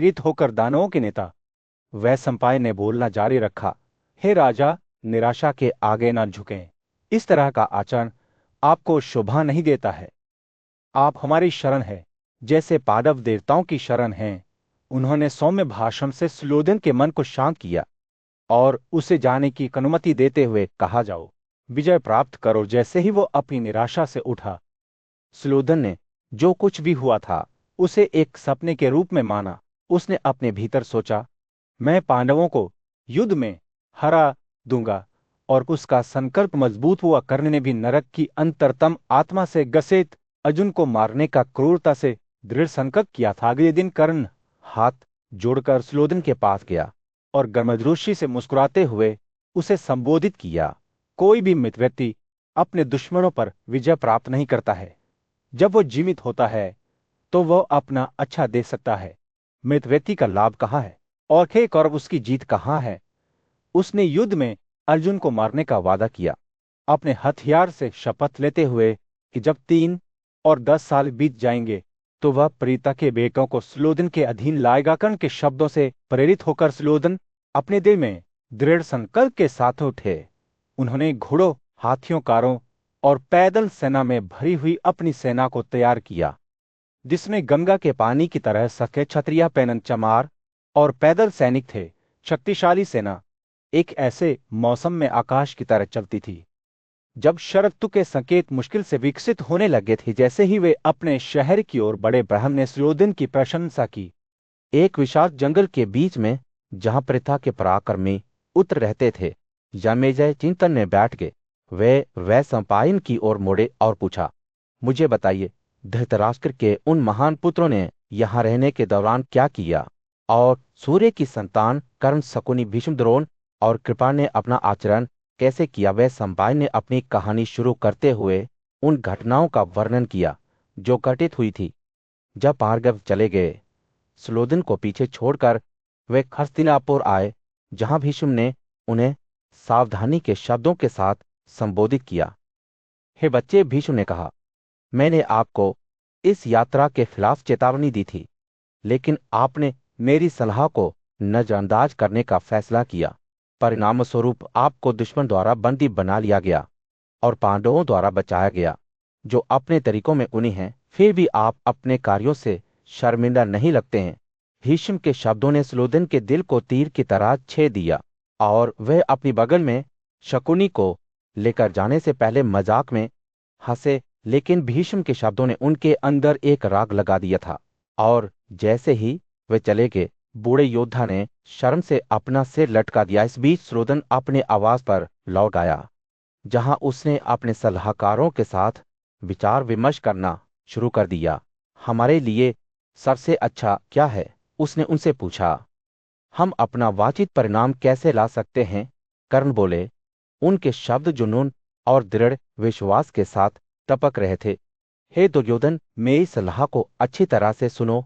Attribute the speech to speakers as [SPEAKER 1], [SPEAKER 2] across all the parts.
[SPEAKER 1] प्रेरित होकर दानवों के नेता वैशंपायन ने बोलना जारी रखा, हे राजा, निराशा के आगे न झुकें। इस तरह का आचरण आपको शोभा नहीं देता है। आप हमारी शरण है, जैसे पांडव देवताओं की शरण हैं। उन्होंने सौम्य भाषण से सुलोधन के मन को शांत किया और उसे जाने की अनुमति देते हुए कहा, जाओ, विजय प्राप्त करो। जैसे ही वो अपनी निराशा से उठा, सुलोधन ने जो कुछ भी हुआ था उसे एक सपने के रूप में माना। उसने अपने भीतर सोचा, मैं पांडवों को युद्ध में हरा दूंगा। और उसका संकल्प मजबूत हुआ। कर्ण ने भी नरक की अंतरतम आत्मा से ग्रसित अर्जुन को मारने का क्रूरता से दृढ़ संकल्प किया था। अगले दिन कर्ण हाथ जोड़कर सुलोधन के पास गया और गर्मजोशी से मुस्कुराते हुए उसे संबोधित किया। कोई भी मित्र व्यक्ति अपने दुश्मनों पर विजय प्राप्त नहीं करता है। जब वो जीवित होता है तो वह अपना अच्छा दे सकता है। मृत व्यक्ति का लाभ कहाँ है और हे कौरव उसकी जीत कहाँ है? उसने युद्ध में अर्जुन को मारने का वादा किया, अपने हथियार से शपथ लेते हुए कि जब 3 और 10 साल बीत जाएंगे तो वह प्रीता के बेटों को सुलोधन के अधीन लाएगा। कर्ण के शब्दों से प्रेरित होकर सुलोधन अपने दिल में दृढ़ संकल्प के साथ उठे। उन्होंने घोड़ों, हाथियों, कारों और पैदल सेना में भरी हुई अपनी सेना को तैयार किया, जिसमें गंगा के पानी की तरह सके छतरिया पेनन चमार और पैदल सैनिक थे। शक्तिशाली सेना एक ऐसे मौसम में आकाश की तरह चलती थी जब शरद ऋतु के संकेत मुश्किल से विकसित होने लगे थे। जैसे ही वे अपने शहर की ओर बढ़े, ब्रह्म ने सुयोधन की प्रशंसा की। एक विशाल जंगल के बीच में, जहां प्रथा के पराक्रमी उतर रहते थे, जन्मेजय चिंतन में बैठ गए। वे वैशंपायन की ओर मुड़े और पूछा, मुझे बताइए, धृतराष्ट्र के उन महान पुत्रों ने यहाँ रहने के दौरान क्या किया? और सूर्य की संतान कर्ण, शकुनी, भीष्म, द्रोण और कृपा ने अपना आचरण कैसे किया? वैशंपायन ने अपनी कहानी शुरू करते हुए उन घटनाओं का वर्णन किया जो घटित हुई थी। जब भार्गव चले गए, सुलोधन को पीछे छोड़कर वे हस्तिनापुर आए, जहां भीष्म ने उन्हें सावधानी के शब्दों के साथ संबोधित किया। हे बच्चे, भीष्म ने कहा, मैंने आपको इस यात्रा के खिलाफ चेतावनी दी थी, लेकिन आपने मेरी सलाह को नजरअंदाज करने का फैसला किया। परिणामस्वरूप आपको दुश्मन द्वारा बंदी बना लिया गया और पांडवों द्वारा बचाया गया, जो अपने तरीकों में उन्हीं हैं। फिर भी आप अपने कार्यों से शर्मिंदा नहीं लगते हैं। भीष्म के शब्दों ने सुलोधन के दिल को तीर की तरह छेद दिया और वह अपनी बगल में शकुनी को लेकर जाने से पहले मजाक में हंसे, लेकिन भीष्म के शब्दों ने उनके अंदर एक राग लगा दिया था। और जैसे ही वे चले गए, बूढ़े योद्धा ने शर्म से अपना सिर लटका दिया। इस बीच सुयोधन अपने आवास पर लौट आया, जहां उसने अपने सलाहकारों के साथ विचार विमर्श करना शुरू कर दिया। हमारे लिए सबसे अच्छा क्या है? उसने उनसे पूछा। हम अपना वांछित परिणाम कैसे ला सकते हैं? कर्ण बोले, उनके शब्द जुनून और दृढ़ विश्वास के साथ टपक रहे थे। हे दुर्योधन, मेरी सलाह को अच्छी तरह से सुनो।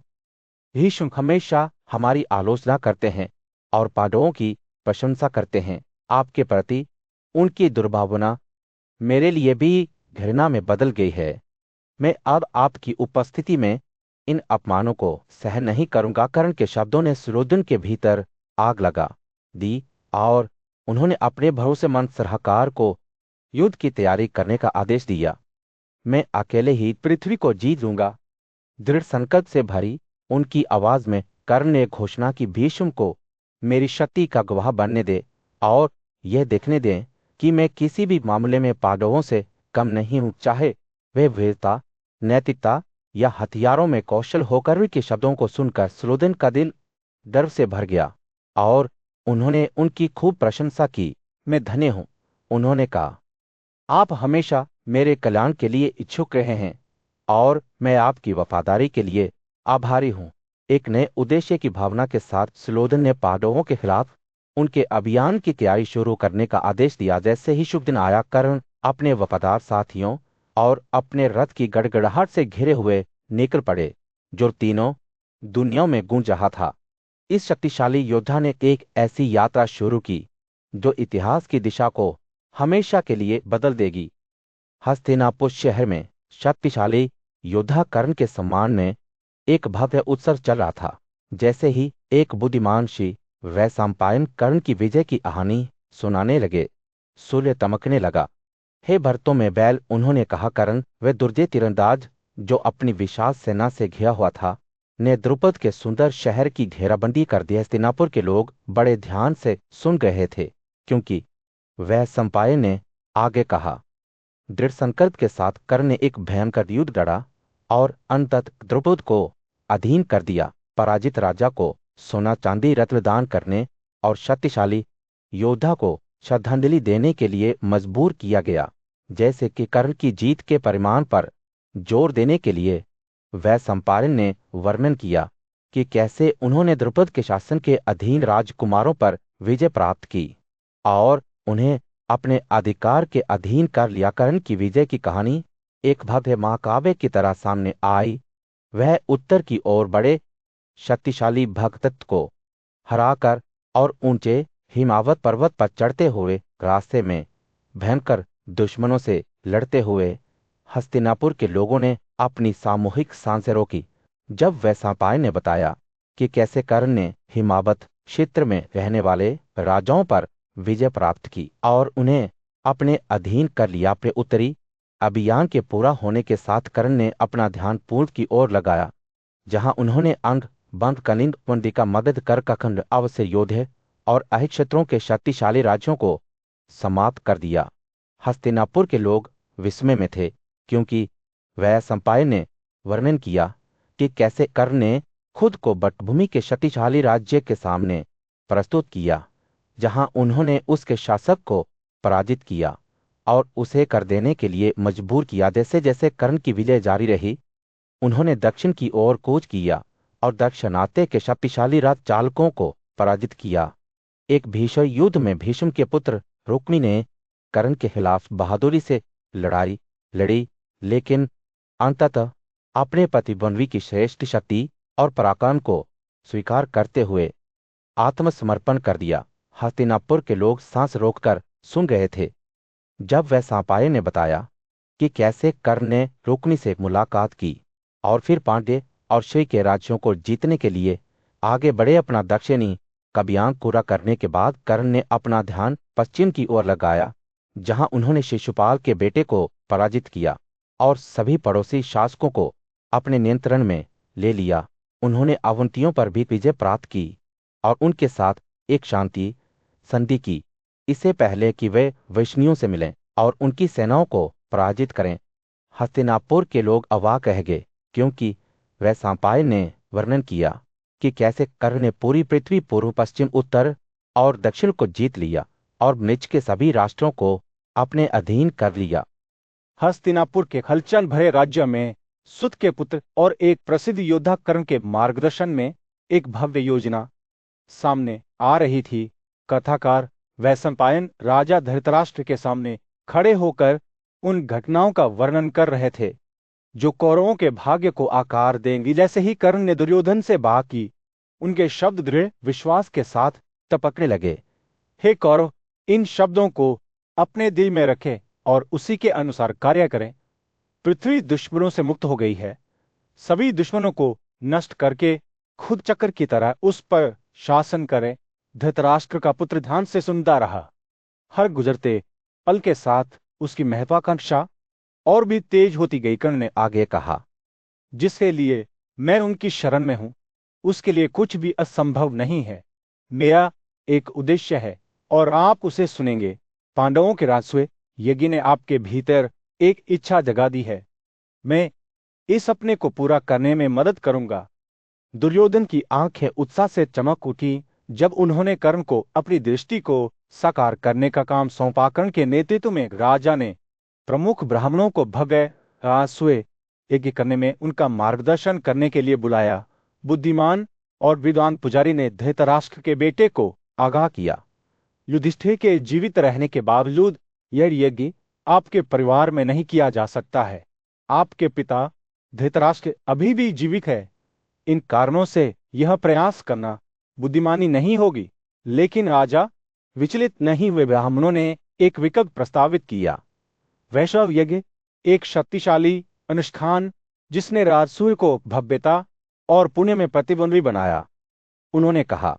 [SPEAKER 1] भीष्म हमेशा हमारी आलोचना करते हैं और पांडवों की प्रशंसा करते हैं। आपके प्रति उनकी दुर्भावना मेरे लिए भी घृणा में बदल गई है। मैं अब आपकी उपस्थिति में इन अपमानों को सहन नहीं करूंगा। कर्ण के शब्दों ने सुयोधन के भीतर आग लगा दी और उन्होंने अपने भरोसेमंद सलाहकार को युद्ध की तैयारी करने का आदेश दिया। मैं अकेले ही पृथ्वी को जीत लूंगा। दृढ़ संकल्प से भरी उनकी आवाज में कर्ण ने घोषणा की, भीष्म को मेरी शक्ति का गवाह बनने दे और यह देखने दें कि मैं किसी भी मामले में पांडवों से कम नहीं हूं, चाहे वे वीरता, नैतिकता या हथियारों में कौशल होकर। के शब्दों को सुनकर सुयोधन का दिल गर्व से भर गया और उन्होंने उनकी खूब प्रशंसा की। मैं धन्य हूं, उन्होंने कहा, आप हमेशा मेरे कल्याण के लिए इच्छुक रहे हैं और मैं आपकी वफादारी के लिए आभारी हूं। एक नए उद्देश्य की भावना के साथ सुयोधन ने पांडवों के खिलाफ उनके अभियान की तैयारी शुरू करने का आदेश दिया। जैसे ही शुभ दिन आया, कर्ण अपने वफादार साथियों और अपने रथ की गड़गड़ाहट से घिरे हुए निकल पड़े, जो तीनों दुनियाओं में गूंज रहा था। इस शक्तिशाली योद्धा ने एक ऐसी यात्रा शुरू की जो इतिहास की दिशा को हमेशा के लिए बदल देगी। हस्तिनापुर शहर में शक्तिशाली योद्धा कर्ण के सम्मान में एक भव्य उत्सव चल रहा था,
[SPEAKER 2] जैसे ही एक बुद्धिमान ऋषि वैशंपायन कर्ण की विजय की कहानी सुनाने लगे, सूर्य तमकने लगा। हे भरतों में बैल, उन्होंने कहा, कर्ण वह दुर्जय तीरंदाज जो अपनी विशाल सेना से घिरा हुआ था, ने द्रुपद के सुंदर शहर की घेराबंदी कर दी। हस्तिनापुर के लोग बड़े ध्यान से सुन रहे थे, क्योंकि वैशंपायन ने आगे कहा। दृढ़ संकल्प के साथ कर्ण ने एक भयंकर युद्ध लड़ा और अंततः द्रुपद को अधीन कर दिया। पराजित राजा को सोना चांदी रत्न दान करने और शक्तिशाली योद्धा को श्रद्धांजलि देने के लिए मजबूर किया गया। जैसे कि कर्ण की जीत के परिमाण पर जोर देने के लिए वैशंपायन ने वर्णन किया कि कैसे उन्होंने द्रुपद के शासन के अधीन राजकुमारों पर विजय प्राप्त की और उन्हें अपने अधिकार के अधीन कर लिया। कर्ण की विजय की कहानी एक भव्य महाकाव्य की तरह सामने आई। वह उत्तर की ओर बड़े शक्तिशाली भगदत्त को हराकर और ऊंचे हिमावत पर्वत पर चढ़ते हुए रास्ते में भयंकर दुश्मनों से लड़ते हुए हस्तिनापुर के लोगों ने अपनी सामूहिक सांसें रोकी। जब वैशंपायन ने बताया कि कैसे कर्ण ने हिमावत क्षेत्र में रहने वाले राजाओं पर विजय प्राप्त की और उन्हें अपने अधीन कर लिया, अपने उत्तरी अभियान के पूरा होने के साथ कर्ण ने अपना ध्यान पूर्व की ओर लगाया, जहां उन्होंने अंग बंद कलिंग पंडिका मदद कर कखंड अवश्य योद्धे और अहिक क्षेत्रों के शक्तिशाली राज्यों को समाप्त कर दिया। हस्तिनापुर के लोग विस्मय में थे, क्योंकि वैशंपायन ने वर्णन किया कि कैसे कर्ण ने खुद को बटभूमि के शक्तिशाली राज्य के सामने प्रस्तुत किया, जहां उन्होंने उसके शासक को पराजित किया और उसे कर देने के लिए मजबूर किया। जैसे जैसे कर्ण की विजय जारी रही, उन्होंने दक्षिण की ओर कूच किया और दक्षिणात्य के शक्तिशाली राज चालकों को पराजित किया। एक भीषण युद्ध में भीष्म के पुत्र रुक्मी ने कर्ण के खिलाफ बहादुरी से लड़ी, लेकिन अंततः अपने पति बनवी की श्रेष्ठ शक्ति और पराक्रम को स्वीकार करते हुए आत्मसमर्पण कर दिया। हस्तिनापुर के लोग सांस रोककर सुन रहे थे जब वैशंपायन ने बताया कि कैसे कर्ण ने रुक्मी से मुलाकात की और फिर पांड्य और श्री के राज्यों को जीतने के लिए आगे बढ़े। अपना दक्षिणी अभियान पूरा करने के बाद कर्ण ने अपना ध्यान पश्चिम की ओर लगाया, जहां उन्होंने शिशुपाल के बेटे को पराजित किया और सभी पड़ोसी शासकों को अपने नियंत्रण में ले लिया। उन्होंने अवंतियों पर भी विजय प्राप्त की और उनके साथ एक शांति संधि की, इससे पहले कि वे वैष्णियों से मिलें और उनकी सेनाओं को पराजित करें। हस्तिनापुर के लोग अवाक रह गए, क्योंकि वैशंपायन ने वर्णन किया कि कैसे कर्ण ने पूरी पृथ्वी पूर्व पश्चिम उत्तर और दक्षिण को जीत लिया और नीच के सभी राष्ट्रों को अपने अधीन कर लिया।
[SPEAKER 1] हस्तिनापुर के हलचल भरे राज्य में सुत के पुत्र और एक प्रसिद्ध योद्धा कर्ण के मार्गदर्शन में एक भव्य योजना सामने आ रही थी। कथाकार वैशंपायन राजा धृतराष्ट्र के सामने खड़े होकर उन घटनाओं का वर्णन कर रहे थे जो कौरवों के भाग्य को आकार देंगी। जैसे ही कर्ण ने दुर्योधन से बात की, उनके शब्द दृढ़ विश्वास के साथ
[SPEAKER 2] टपकने लगे।
[SPEAKER 1] हे कौरव, इन शब्दों को अपने दिल में रखें और उसी के अनुसार कार्य करें। पृथ्वी दुश्मनों से मुक्त हो गई है। सभी दुश्मनों को नष्ट करके खुद चक्र की तरह उस पर शासन करें। धृतराष्ट्र का पुत्र ध्यान से सुनता रहा। हर गुजरते पल के साथ उसकी महत्वाकांक्षा और भी तेज होती गई। कर्ण ने
[SPEAKER 2] आगे कहा,
[SPEAKER 1] जिसके लिए मैं उनकी शरण में हूं, उसके लिए कुछ भी असंभव नहीं है। मेरा एक उद्देश्य है और आप उसे सुनेंगे। पांडवों के राजस्व यज्ञ ने आपके भीतर एक इच्छा जगा दी है। मैं इस सपने को पूरा करने में मदद करूंगा। दुर्योधन की आंखें उत्साह से चमक उठी जब उन्होंने कर्ण को अपनी दृष्टि को साकार करने का काम सौंपा। कर्ण के नेतृत्व में राजा ने प्रमुख ब्राह्मणों को भव्य राजस्व यज्ञ करने में उनका मार्गदर्शन करने के लिए बुलाया। बुद्धिमान और विद्वान पुजारी ने धृतराष्ट्र के बेटे को आगाह किया, युधिष्ठिर के जीवित रहने के बावजूद यह यज्ञ आपके परिवार में नहीं किया जा सकता है। आपके पिता धृतराष्ट्र अभी भी जीवित है। इन कारणों से यह प्रयास करना बुद्धिमानी नहीं होगी। लेकिन राजा विचलित नहीं हुए। ब्राह्मणों ने एक विकल्प प्रस्तावित किया, वैश्व यज्ञ, एक शक्तिशाली अनुष्ठान जिसने राजसूय को भव्यता और पुण्य में प्रतिद्वंद्वी बनाया। उन्होंने कहा,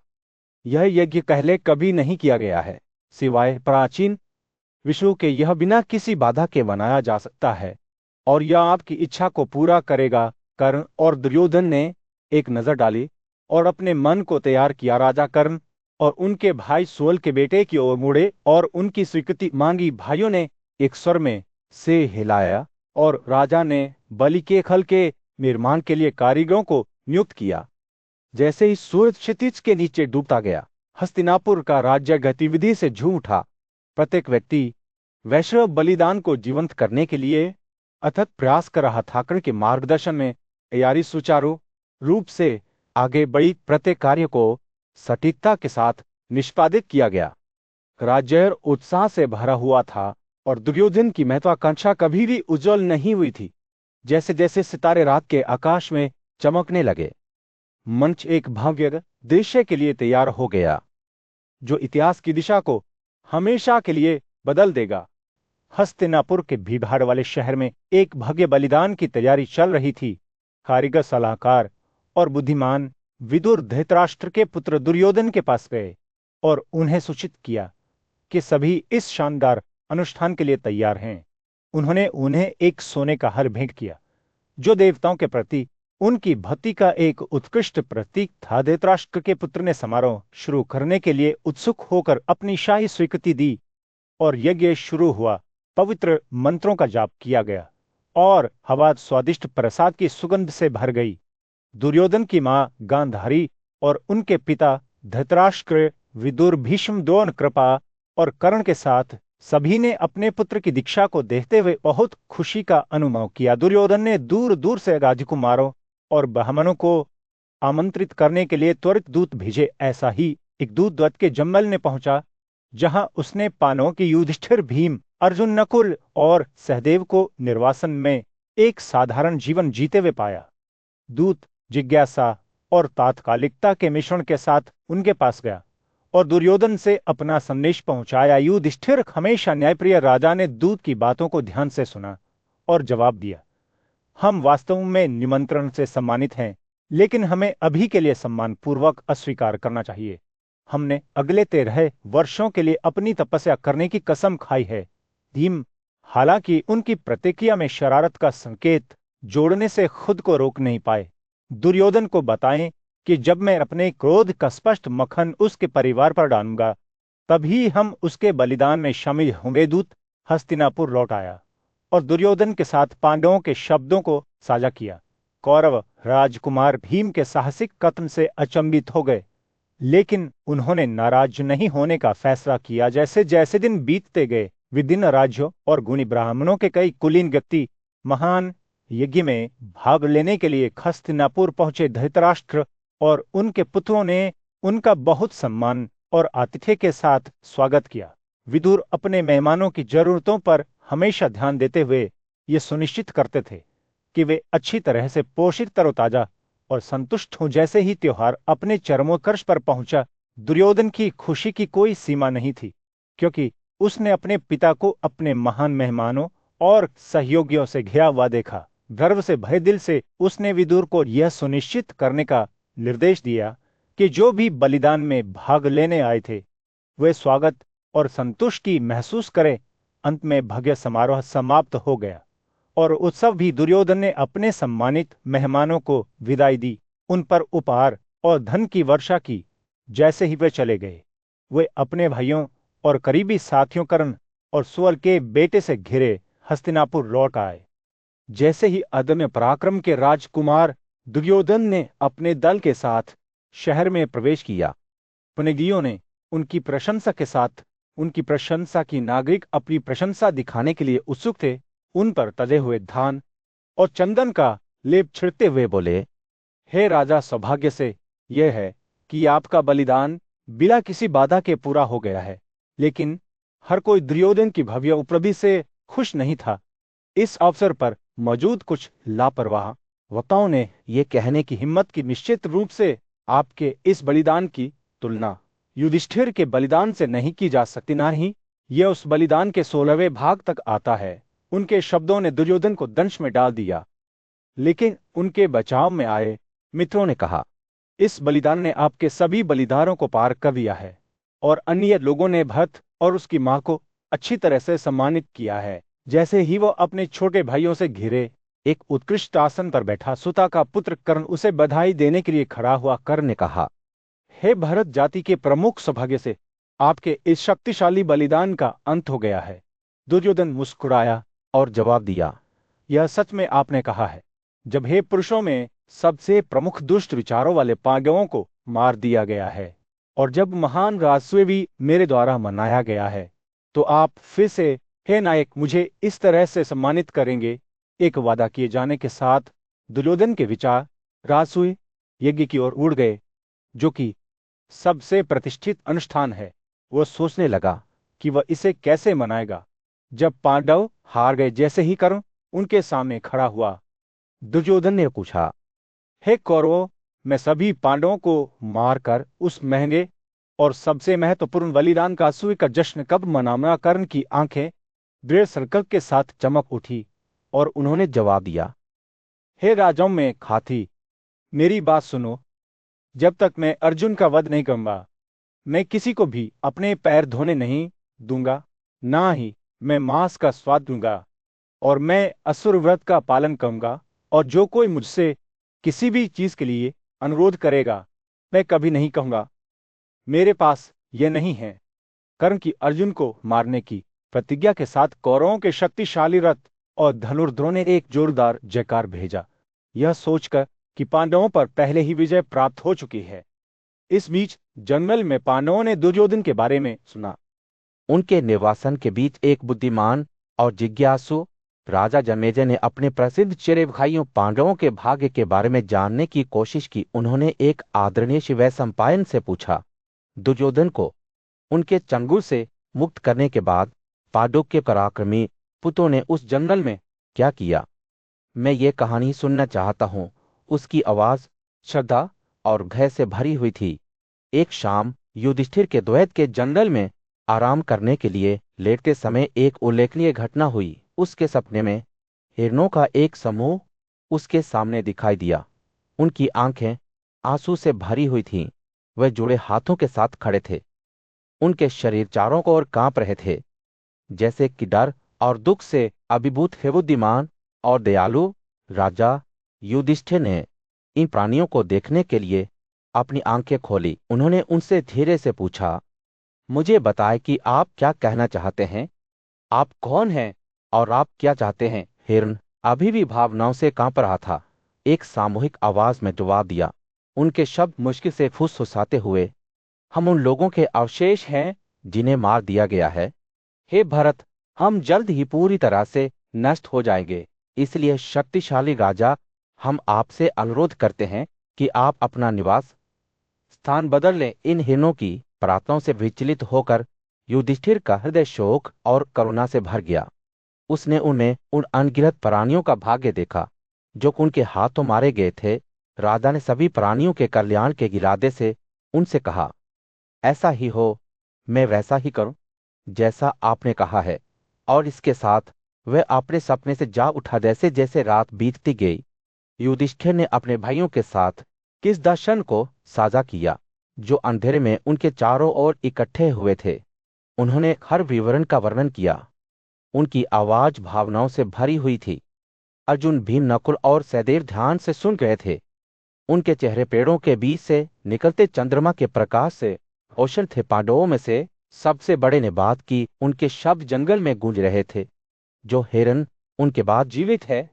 [SPEAKER 1] यह यज्ञ पहले कभी नहीं किया गया है, सिवाय प्राचीन विष्णु के यह बिना किसी बाधा के बनाया जा सकता है, और यह आपकी इच्छा को पूरा करेगा। कर्ण और दुर्योधन ने एक नजर डाली और अपने मन को तैयार किया। राजा कर्ण और उनके भाई सूल के बेटे की ओर मुड़े और उनकी स्वीकृति मांगी। भाइयों ने एक स्वर में से हिलाया और राजा ने बलि के खल के निर्माण के लिए कारीगरों को नियुक्त किया। जैसे ही सूरज क्षितिज के नीचे डूबता गया, हस्तिनापुर का राज्य गतिविधि से झूम उठा। प्रत्येक व्यक्ति वैश्व बलिदान को जीवंत करने के लिए अथक प्रयास कर रहा था। कर्ण के मार्गदर्शन में तैयारी सुचारू रूप से आगे बढ़ी। प्रत्येक कार्य को सटीकता के साथ निष्पादित किया गया। राज्य उत्साह से भरा हुआ था और दुर्योधन की महत्वाकांक्षा कभी भी उज्जवल नहीं हुई थी। जैसे जैसे सितारे रात के आकाश में चमकने लगे, मंच एक भव्य दृश्य के लिए तैयार हो गया, जो इतिहास की दिशा को हमेशा के लिए बदल देगा। हस्तिनापुर के भीड़ वाले शहर में एक भव्य बलिदान की तैयारी चल रही थी। कारीगर, सलाहकार और बुद्धिमान विदुर धृतराष्ट्र के पुत्र दुर्योधन के पास गए और उन्हें सूचित किया कि सभी इस शानदार अनुष्ठान के लिए तैयार हैं। उन्होंने उन्हें एक सोने का हर भेंट किया, जो देवताओं के प्रति उनकी भक्ति का एक उत्कृष्ट प्रतीक था। धृतराष्ट्र के पुत्र ने समारोह शुरू करने के लिए उत्सुक होकर अपनी शाही स्वीकृति दी और यज्ञ शुरू हुआ। पवित्र मंत्रों का जाप किया गया और हवा स्वादिष्ट प्रसाद की सुगंध से भर गई। दुर्योधन की मां गांधारी और उनके पिता धृतराष्ट्र, विदुर, भीष्म, द्रोण, कृपा और कर्ण के साथ सभी ने अपने पुत्र की दीक्षा को देखते हुए बहुत खुशी का अनुभव किया। दुर्योधन ने दूर दूर से राजकुमारों और ब्राह्मणों को आमंत्रित करने के लिए त्वरित दूत भेजे। ऐसा ही एक दूत द्वैत के जंगल में पहुंचा, जहां उसने पांडवों के युधिष्ठिर, भीम, अर्जुन, नकुल और सहदेव को निर्वासन में एक साधारण जीवन जीते हुए पाया। दूत जिज्ञासा और तात्कालिकता के मिश्रण के साथ उनके पास गया और दुर्योधन से अपना संदेश पहुंचाया। युधिष्ठिर, हमेशा न्यायप्रिय राजा, ने दूत की बातों को ध्यान से सुना और जवाब दिया, हम वास्तव में निमंत्रण से सम्मानित हैं, लेकिन हमें अभी के लिए सम्मानपूर्वक अस्वीकार करना चाहिए। हमने अगले 13 वर्षों के लिए अपनी तपस्या करने की कसम खाई है। भीम, हालांकि उनकी प्रतिक्रिया में शरारत का संकेत जोड़ने से खुद को रोक नहीं पाए, दुर्योधन को बताएं कि जब मैं अपने क्रोध का स्पष्ट मक्खन उसके परिवार पर डालूंगा, तभी हम उसके बलिदान में शामिल होंगे। दूत हस्तिनापुर लौट आया और दुर्योधन के साथ पांडवों के शब्दों को साझा किया। कौरव राजकुमार भीम के साहसिक कथन से अचंभित हो गए, लेकिन उन्होंने नाराज नहीं होने का फैसला किया। जैसे जैसे दिन बीतते गए, विभिन्न राज्यों और गुणी ब्राह्मणों के कई कुलीन व्यक्ति महान यज्ञ में भाग लेने के लिए हस्तिनापुर पहुंचे। धृतराष्ट्र और उनके पुत्रों ने उनका बहुत सम्मान और आतिथ्य के साथ स्वागत किया। विदुर अपने मेहमानों की जरूरतों पर हमेशा ध्यान देते हुए ये सुनिश्चित करते थे कि वे अच्छी तरह से पोषित, तरोताजा और संतुष्ट हों। जैसे ही त्योहार अपने चरमोत्कर्ष पर पहुंचा, दुर्योधन की खुशी की कोई सीमा नहीं थी, क्योंकि उसने अपने पिता को अपने महान मेहमानों और सहयोगियों से घिरा हुआ देखा। गर्व से भरे दिल से उसने विदुर को यह सुनिश्चित करने का निर्देश दिया कि जो भी बलिदान में भाग लेने आए थे, वे स्वागत और संतुष्टि महसूस करें। अंत में भव्य समारोह समाप्त हो गया और उत्सव भी। दुर्योधन ने अपने सम्मानित मेहमानों को विदाई दी, उन पर उपहार और धन की वर्षा की। जैसे ही वे चले गए, वे अपने भाइयों और करीबी साथियों कर्ण और सूअल के बेटे से घिरे हस्तिनापुर लौट आए। जैसे ही अदम्य पराक्रम के राजकुमार दुर्योधन ने अपने दल के साथ शहर में प्रवेश किया, पुनगियों ने उनकी प्रशंसा के साथ उनकी प्रशंसा की। नागरिक अपनी प्रशंसा दिखाने के लिए उत्सुक थे। उन पर तले हुए धान और चंदन का लेप छिड़कते हुए बोले, हे राजा, सौभाग्य से यह है कि आपका बलिदान बिना किसी बाधा के पूरा हो गया है। लेकिन हर कोई दुर्योधन की भव्य उपलब्धि से खुश नहीं था। इस अवसर पर मौजूद कुछ लापरवाह वक्ताओं ने यह कहने की हिम्मत की निश्चित रूप से आपके इस बलिदान की तुलना युधिष्ठिर के बलिदान से नहीं की जा सकती, ना ही यह उस बलिदान के 16वें भाग तक आता है। उनके शब्दों ने दुर्योधन को दंश में डाल दिया, लेकिन उनके बचाव में आए मित्रों ने कहा, इस बलिदान ने आपके सभी बलिदानों को पार कर दिया है, और अन्य लोगों ने भरत और उसकी मां को अच्छी तरह से सम्मानित किया है। जैसे ही वो अपने छोटे भाइयों से घिरे एक उत्कृष्ट आसन पर बैठा, सुता का पुत्र कर्ण उसे बधाई देने के लिए खड़ा हुआ। कर्ण ने कहा, हे भरत जाति के प्रमुख, सौभाग्य से आपके इस शक्तिशाली बलिदान का अंत हो गया है। दुर्योधन मुस्कुराया और जवाब दिया, यह सच में आपने कहा है। जब हे पुरुषों में सबसे प्रमुख दुष्ट विचारों वाले पांडवों को मार दिया गया है, और जब महान राजस्व भी मेरे द्वारा मनाया गया है, तो आप फिर से हे नायक मुझे इस तरह से सम्मानित करेंगे। एक वादा किए जाने के साथ दुर्योधन के विचार राजस्व यज्ञ की ओर उड़ गए, जो कि सबसे प्रतिष्ठित अनुष्ठान है। वह सोचने लगा कि वह इसे कैसे मनाएगा। जब पांडव हार गए, जैसे ही कर्ण उनके सामने खड़ा हुआ, दुर्योधन ने पूछा, हे कौरवों, मैं सभी पांडवों को मारकर उस महंगे और सबसे महत्वपूर्ण बलिदान का असूय का जश्न कब मनाऊंगा? कर्ण की आंखें दृढ़ संकल्प के साथ चमक उठी और उन्होंने जवाब दिया, हे राजाओं में खाती, मेरी बात सुनो। जब तक मैं अर्जुन का वध नहीं करूंगा, मैं किसी को भी अपने पैर धोने नहीं दूंगा, ना ही मैं मांस का स्वाद दूंगा, और मैं असुर व्रत का पालन करूंगा। और जो कोई मुझसे किसी भी चीज के लिए अनुरोध करेगा, मैं कभी नहीं कहूंगा मेरे पास यह नहीं है। कर्ण की अर्जुन को मारने की प्रतिज्ञा के साथ कौरवों के शक्तिशाली रथ और धनुर्धरों ने एक जोरदार जयकार भेजा, यह सोचकर कि पांडवों पर पहले ही विजय प्राप्त हो चुकी है। इस बीच जंगल में पांडवों ने दुर्योधन के बारे में सुना।
[SPEAKER 2] उनके निवासन के बीच एक बुद्धिमान और जिज्ञासु राजा जन्मेजय ने अपने प्रसिद्ध चेरे भाइयों पांडवों के भाग्य के बारे में जानने की कोशिश की। उन्होंने एक आदरणीय वैशंपायन से पूछा, दुर्योधन को उनके चंगुल से मुक्त करने के बाद पांडवों के पराक्रमी पुत्रों ने उस जंगल में क्या किया? मैं ये कहानी सुनना चाहता हूँ। उसकी आवाज श्रद्धा और भय से भरी हुई थी। एक शाम युधिष्ठिर के द्वैत के जंगल में आराम करने के लिए लेटते समय एक उल्लेखनीय घटना हुई। उसके सपने में हिरणों का एक समूह उसके सामने दिखाई दिया। उनकी आंखें आंसू से भरी हुई थीं। वे जुड़े हाथों के साथ खड़े थे। उनके शरीर चारों ओर कांप रहे थे, जैसे कि डर और दुख से अभिभूत। हे बुद्धिमान और दयालु राजा युधिष्ठिर ने इन प्राणियों को देखने के लिए अपनी आंखें खोली। उन्होंने उनसे धीरे से पूछा, मुझे बताएं कि आप क्या कहना चाहते हैं? आप कौन हैं और आप क्या चाहते हैं? हिरण अभी भी भावनाओं से कांप रहा था। एक सामूहिक आवाज में जवाब दिया। उनके शब्द मुश्किल से फुसफुसाते हुए, हम उन लोगों के अवशेष हैं जिन्हें मार दिया गया है। हे भरत, हम जल्द ही पूरी तरह से नष्ट हो जाएंगे। इसलिए शक्तिशाली राजा, हम आपसे अनुरोध करते हैं कि आप अपना निवास स्थान बदल लें। इन हिरणों की प्रार्थनाओं से विचलित होकर युधिष्ठिर का हृदय शोक और करुणा से भर गया। उसने उनमें उन अनगिनत प्राणियों का भाग्य देखा जो उनके हाथों मारे गए थे। राजा ने सभी प्राणियों के कल्याण के इरादे से उनसे कहा, ऐसा ही हो, मैं वैसा ही करूं जैसा आपने कहा है। और इसके साथ वह अपने सपने से जा उठा। जैसे जैसे रात बीतती गई, युधिष्ठिर ने अपने भाइयों के साथ किस दर्शन को साझा किया जो अंधेरे में उनके चारों ओर इकट्ठे हुए थे। उन्होंने हर विवरण का वर्णन किया। उनकी आवाज भावनाओं से भरी हुई थी। अर्जुन, भीम, नकुल और सहदेव ध्यान से सुन रहे थे। उनके चेहरे पेड़ों के बीच से निकलते चंद्रमा के प्रकाश से रोशन थे। पांडवों में से सबसे बड़े ने बात की। उनके शब्द जंगल में गूंज रहे थे। जो हिरन उनके बाद जीवित है,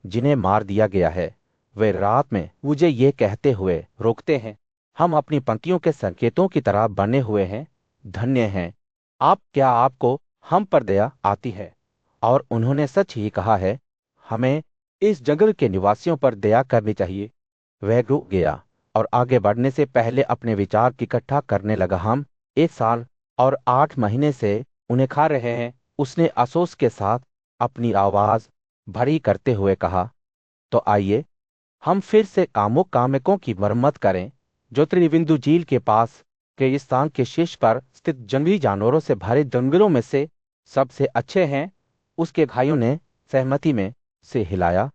[SPEAKER 2] जिन्हें मार दिया गया है, वे रात में मुझे ये कहते हुए रोकते हैं, हम अपनी पंक्तियों के संकेतों की तरह बने हुए हैं। धन्य हैं आप, क्या आपको हम पर दया आती है? और उन्होंने सच ही कहा है, हमें इस जंगल के निवासियों पर दया करनी चाहिए। वह रुक गया और आगे बढ़ने से पहले अपने विचार इकट्ठा करने लगा। हम 1 साल और 8 महीने से उन्हें खा रहे हैं। उसने अफसोस के साथ अपनी आवाज भरी करते हुए कहा, तो आइए हम फिर से कामुक-कामिकों की मरम्मत करें जो त्रिविंदु झील के पास के स्थान के शीर्ष पर स्थित जंगली जानवरों से भरे जंगलों में से सबसे अच्छे हैं। उसके भाइयों ने सहमति में से हिलाया।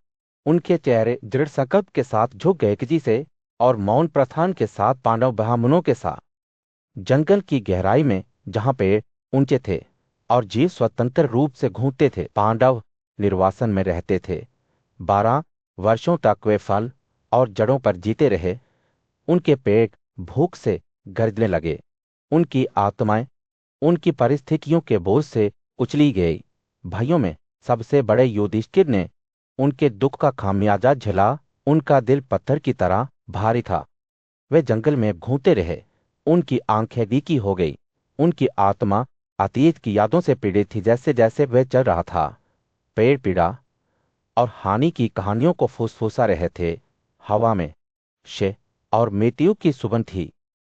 [SPEAKER 2] उनके चेहरे दृढ़ संकल्प के साथ झुक गए। किसी से और मौन प्रस्थान के साथ पांडव ब्राह्मणों के साथ जंगल की गहराई में, जहां पेड़ ऊंचे थे और जीव स्वतंत्र रूप से घूमते थे, पांडव निर्वासन में रहते थे। 12 वर्षों तक वे फल और जड़ों पर जीते रहे। उनके पेट भूख से गरजने लगे। उनकी आत्माएं उनकी परिस्थितियों के बोझ से कुचली गई। भाइयों में सबसे बड़े युधिष्ठिर ने उनके दुख का खामियाजा झेला। उनका दिल पत्थर की तरह भारी था। वे जंगल में घूमते रहे। उनकी आंखें डीकी हो गई। उनकी आत्मा अतीत की यादों से पीड़ित थी। जैसे जैसे वे चल रहा था, पेड़ पीड़ा और हानि की कहानियों को फुसफुसा रहे थे। हवा में शे और मृत्यु की सुगंध थी,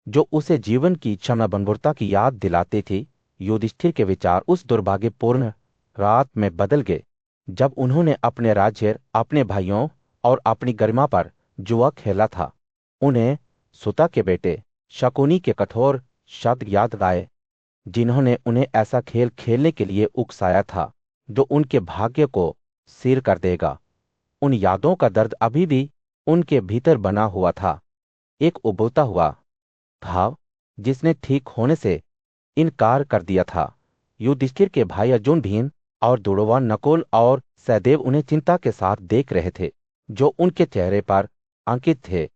[SPEAKER 2] जो उसे जीवन की क्षणभंगुरता की याद दिलाती थी। युधिष्ठिर के विचार उस दुर्भाग्यपूर्ण रात में बदल गए जब उन्होंने अपने राज्य, अपने भाइयों और अपनी गरिमा पर जुआ खेला था। उन्हें सुता के बेटे शकुनी के कठोर शब्द याद आए, जिन्होंने उन्हें ऐसा खेल खेलने के लिए उकसाया था जो उनके भाग्य को सिर कर देगा। उन यादों का दर्द अभी भी उनके भीतर बना हुआ था, एक उबलता हुआ घाव जिसने ठीक होने से इनकार कर दिया था। युधिष्ठिर के भाई अर्जुन, भीम और दुर्योधन, नकुल और सहदेव उन्हें चिंता के साथ देख रहे थे, जो उनके चेहरे पर अंकित थे।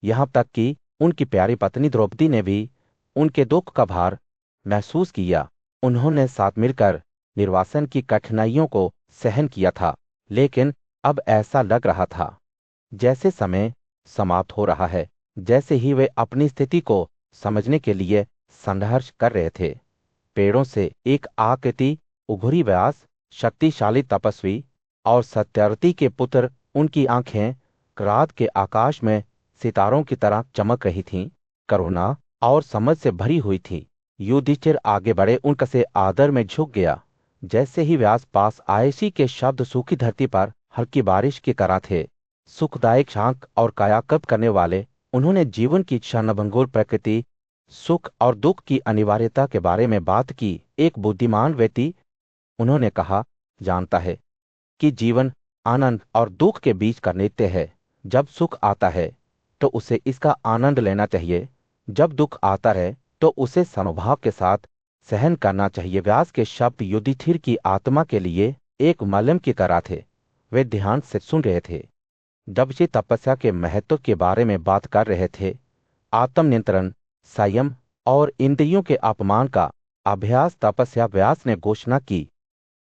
[SPEAKER 2] यहां तक कि उनकी प्यारी पत्नी द्रौपदी ने भी उनके दुख का भार महसूस किया। उन्होंने साथ मिलकर निर्वासन की कठिनाइयों को सहन किया था, लेकिन अब ऐसा लग रहा था जैसे समय समाप्त हो रहा है। जैसे ही वे अपनी स्थिति को समझने के लिए संघर्ष कर रहे थे, पेड़ों से एक आकृति उभरी। व्यास शक्तिशाली तपस्वी और सत्यार्थी के पुत्र, उनकी आंखें रात के आकाश में सितारों की तरह चमक रही थीं, करुणा और समझ से भरी हुई थी। युधिष्ठिर आगे बढ़े, उनका से आदर में झुक गया। जैसे ही व्यास पास आए, इसी के शब्द सूखी धरती पर हल्की बारिश की तरह थे, सुखदायक, शांत और कायाकल्प करने वाले। उन्होंने जीवन की क्षणभंगुर प्रकृति, सुख और दुख की अनिवार्यता के बारे में बात की। एक बुद्धिमान व्यक्ति, उन्होंने कहा, जानता है कि जीवन आनंद और दुख के बीच का नृत्य है। जब सुख आता है तो उसे इसका आनंद लेना चाहिए। जब दुख आता है तो उसे समभाव के साथ सहन करना चाहिए। व्यास के शब्द युधिष्ठिर की आत्मा के लिए एक मलम की तरह थे। वे ध्यान से सुन रहे थे। जब ये तपस्या के महत्व के बारे में बात कर रहे थे, आत्मनियंत्रण, संयम और इंद्रियों के अपमान का अभ्यास, तपस्या, व्यास ने घोषणा की,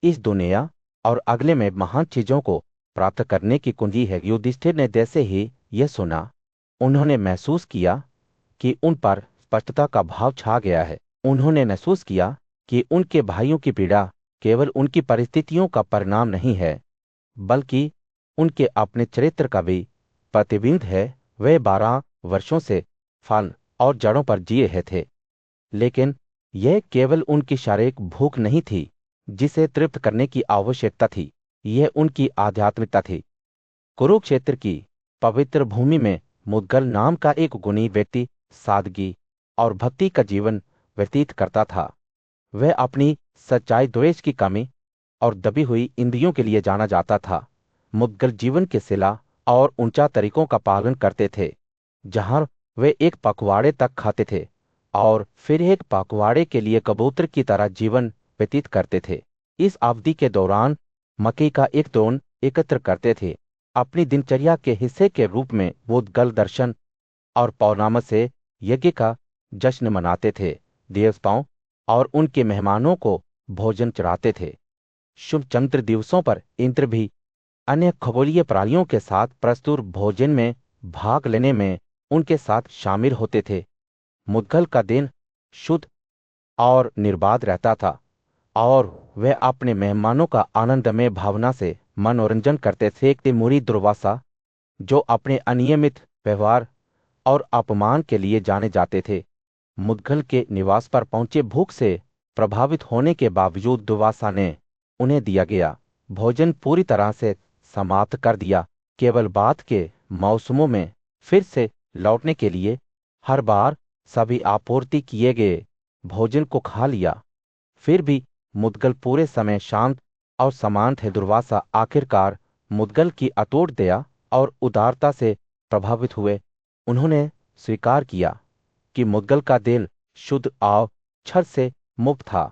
[SPEAKER 2] इस दुनिया और अगले में महान चीजों को प्राप्त करने की कुंजी है। युधिष्ठिर ने जैसे ही यह सुना, उन्होंने महसूस किया कि उन पर स्पष्टता का भाव छा गया है। उन्होंने महसूस किया कि उनके भाइयों की पीड़ा केवल उनकी परिस्थितियों का परिणाम नहीं है, बल्कि उनके अपने चरित्र का भी प्रतिबिंब है। वे 12 वर्षों से फल और जड़ों पर जी रहे थे, लेकिन यह केवल उनकी शारीरिक भूख नहीं थी जिसे तृप्त करने की आवश्यकता थी, यह उनकी आध्यात्मिकता थी। कुरुक्षेत्र की पवित्र भूमि में मुद्गल नाम का एक गुणी व्यक्ति सादगी और भक्ति का जीवन व्यतीत करता था। वह अपनी सच्चाई, द्वेष की कमी और दबी हुई इंद्रियों के लिए जाना जाता था। मुद्गल जीवन के शिला और ऊंचा तरीकों का पालन करते थे, जहां वे एक पखवाड़े तक खाते थे और फिर एक पखवाड़े के लिए कबूतर की तरह जीवन व्यतीत करते थे। इस अवधि के दौरान मकई का एक तोन एकत्र करते थे। अपनी दिनचर्या के हिस्से के रूप में मुद्गल दर्शन और पौर्णिमा से यज्ञ का जश्न मनाते थे। देवताओं और उनके मेहमानों को भोजन चढ़ाते थे। शुभ चंद्र दिवसों पर इंद्र भी अन्य खगोलीय प्राणियों के साथ प्रस्तुत भोजन में भाग लेने में उनके साथ शामिल होते थे। मुद्गल का दिन शुद्ध और निर्बाध रहता था और वे अपने मेहमानों का आनंदमय भावना से मनोरंजन करते थे। एक तिमुरी दुर्वासा, जो अपने अनियमित व्यवहार और अपमान के लिए जाने जाते थे, मुद्गल के निवास पर पहुंचे। भूख से प्रभावित होने के बावजूद दुर्वासा ने उन्हें दिया गया भोजन पूरी तरह से समाप्त कर दिया। केवल बाद के मौसमों में फिर से लौटने के लिए हर बार सभी आपूर्ति किए गए भोजन को खा लिया। फिर भी मुद्गल पूरे समय शांत और समान थे। दुर्वासा आखिरकार मुद्गल की अतूट दया और उदारता से प्रभावित हुए उन्होंने स्वीकार किया कि मुद्गल का दिल शुद्ध और छल से मुक्त था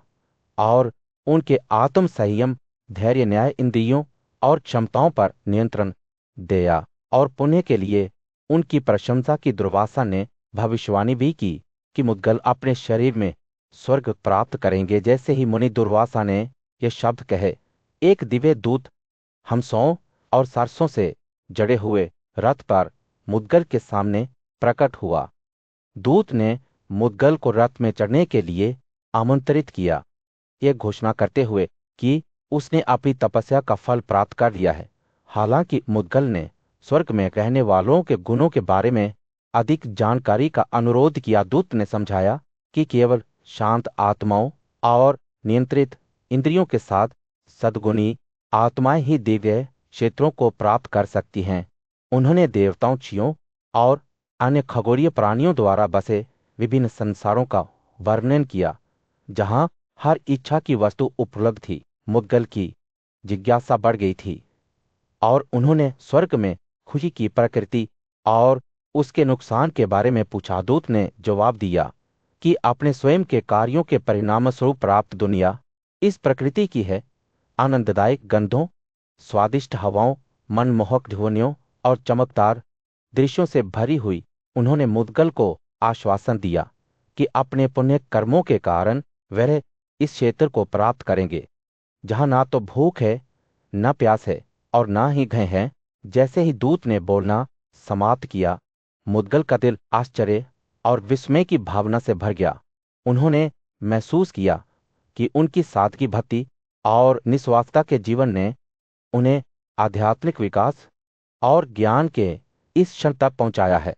[SPEAKER 2] और उनके आत्म संयम, धैर्य, न्याय, इंद्रियों और क्षमताओं पर नियंत्रण दिया और पुण्य के लिए उनकी प्रशंसा की। दुर्वासा ने भविष्यवाणी भी की कि मुद्गल अपने शरीर में स्वर्ग प्राप्त करेंगे। जैसे ही मुनि दुर्वासा ने यह शब्द कहे, एक दिव्य दूत हंसों और सरसों से जड़े हुए रथ पर मुद्गल के सामने प्रकट हुआ। दूत ने मुद्गल को रथ में चढ़ने के लिए आमंत्रित किया, यह घोषणा करते हुए कि उसने अपनी तपस्या का फल प्राप्त कर लिया है। हालांकि मुद्गल ने स्वर्ग में रहने वालों के गुणों के बारे में अधिक जानकारी का अनुरोध किया। दूत ने समझाया कि केवल शांत आत्माओं और नियंत्रित इंद्रियों के साथ सद्गुणी आत्माएं ही दिव्य क्षेत्रों को प्राप्त कर सकती हैं। उन्होंने देवताओं, क्षियों और अन्य खगोलीय प्राणियों द्वारा बसे विभिन्न संसारों का वर्णन किया, जहां हर इच्छा की वस्तु उपलब्ध थी। मुद्गल की जिज्ञासा बढ़ गई थी और उन्होंने स्वर्ग में खुशी की प्रकृति और उसके नुकसान के बारे में पूछा। दूत ने जवाब दिया कि अपने स्वयं के कार्यों के परिणामस्वरूप प्राप्त दुनिया इस प्रकृति की है, आनंददायक गंधों, स्वादिष्ट हवाओं, मनमोहक ध्वनियों और चमकदार दृश्यों से भरी हुई। उन्होंने मुद्गल को आश्वासन दिया कि अपने पुण्य कर्मों के कारण वह इस क्षेत्र को प्राप्त करेंगे, जहां ना तो भूख है, न प्यास है और ना ही भय है। जैसे ही दूत ने बोलना समाप्त किया, मुद्गल का दिल आश्चर्य और विस्मय की भावना से भर गया। उन्होंने महसूस किया कि उनकी सादगी, भक्ति और निस्वार्थता के जीवन ने उन्हें आध्यात्मिक विकास और ज्ञान के इस क्षण तक पहुंचाया है।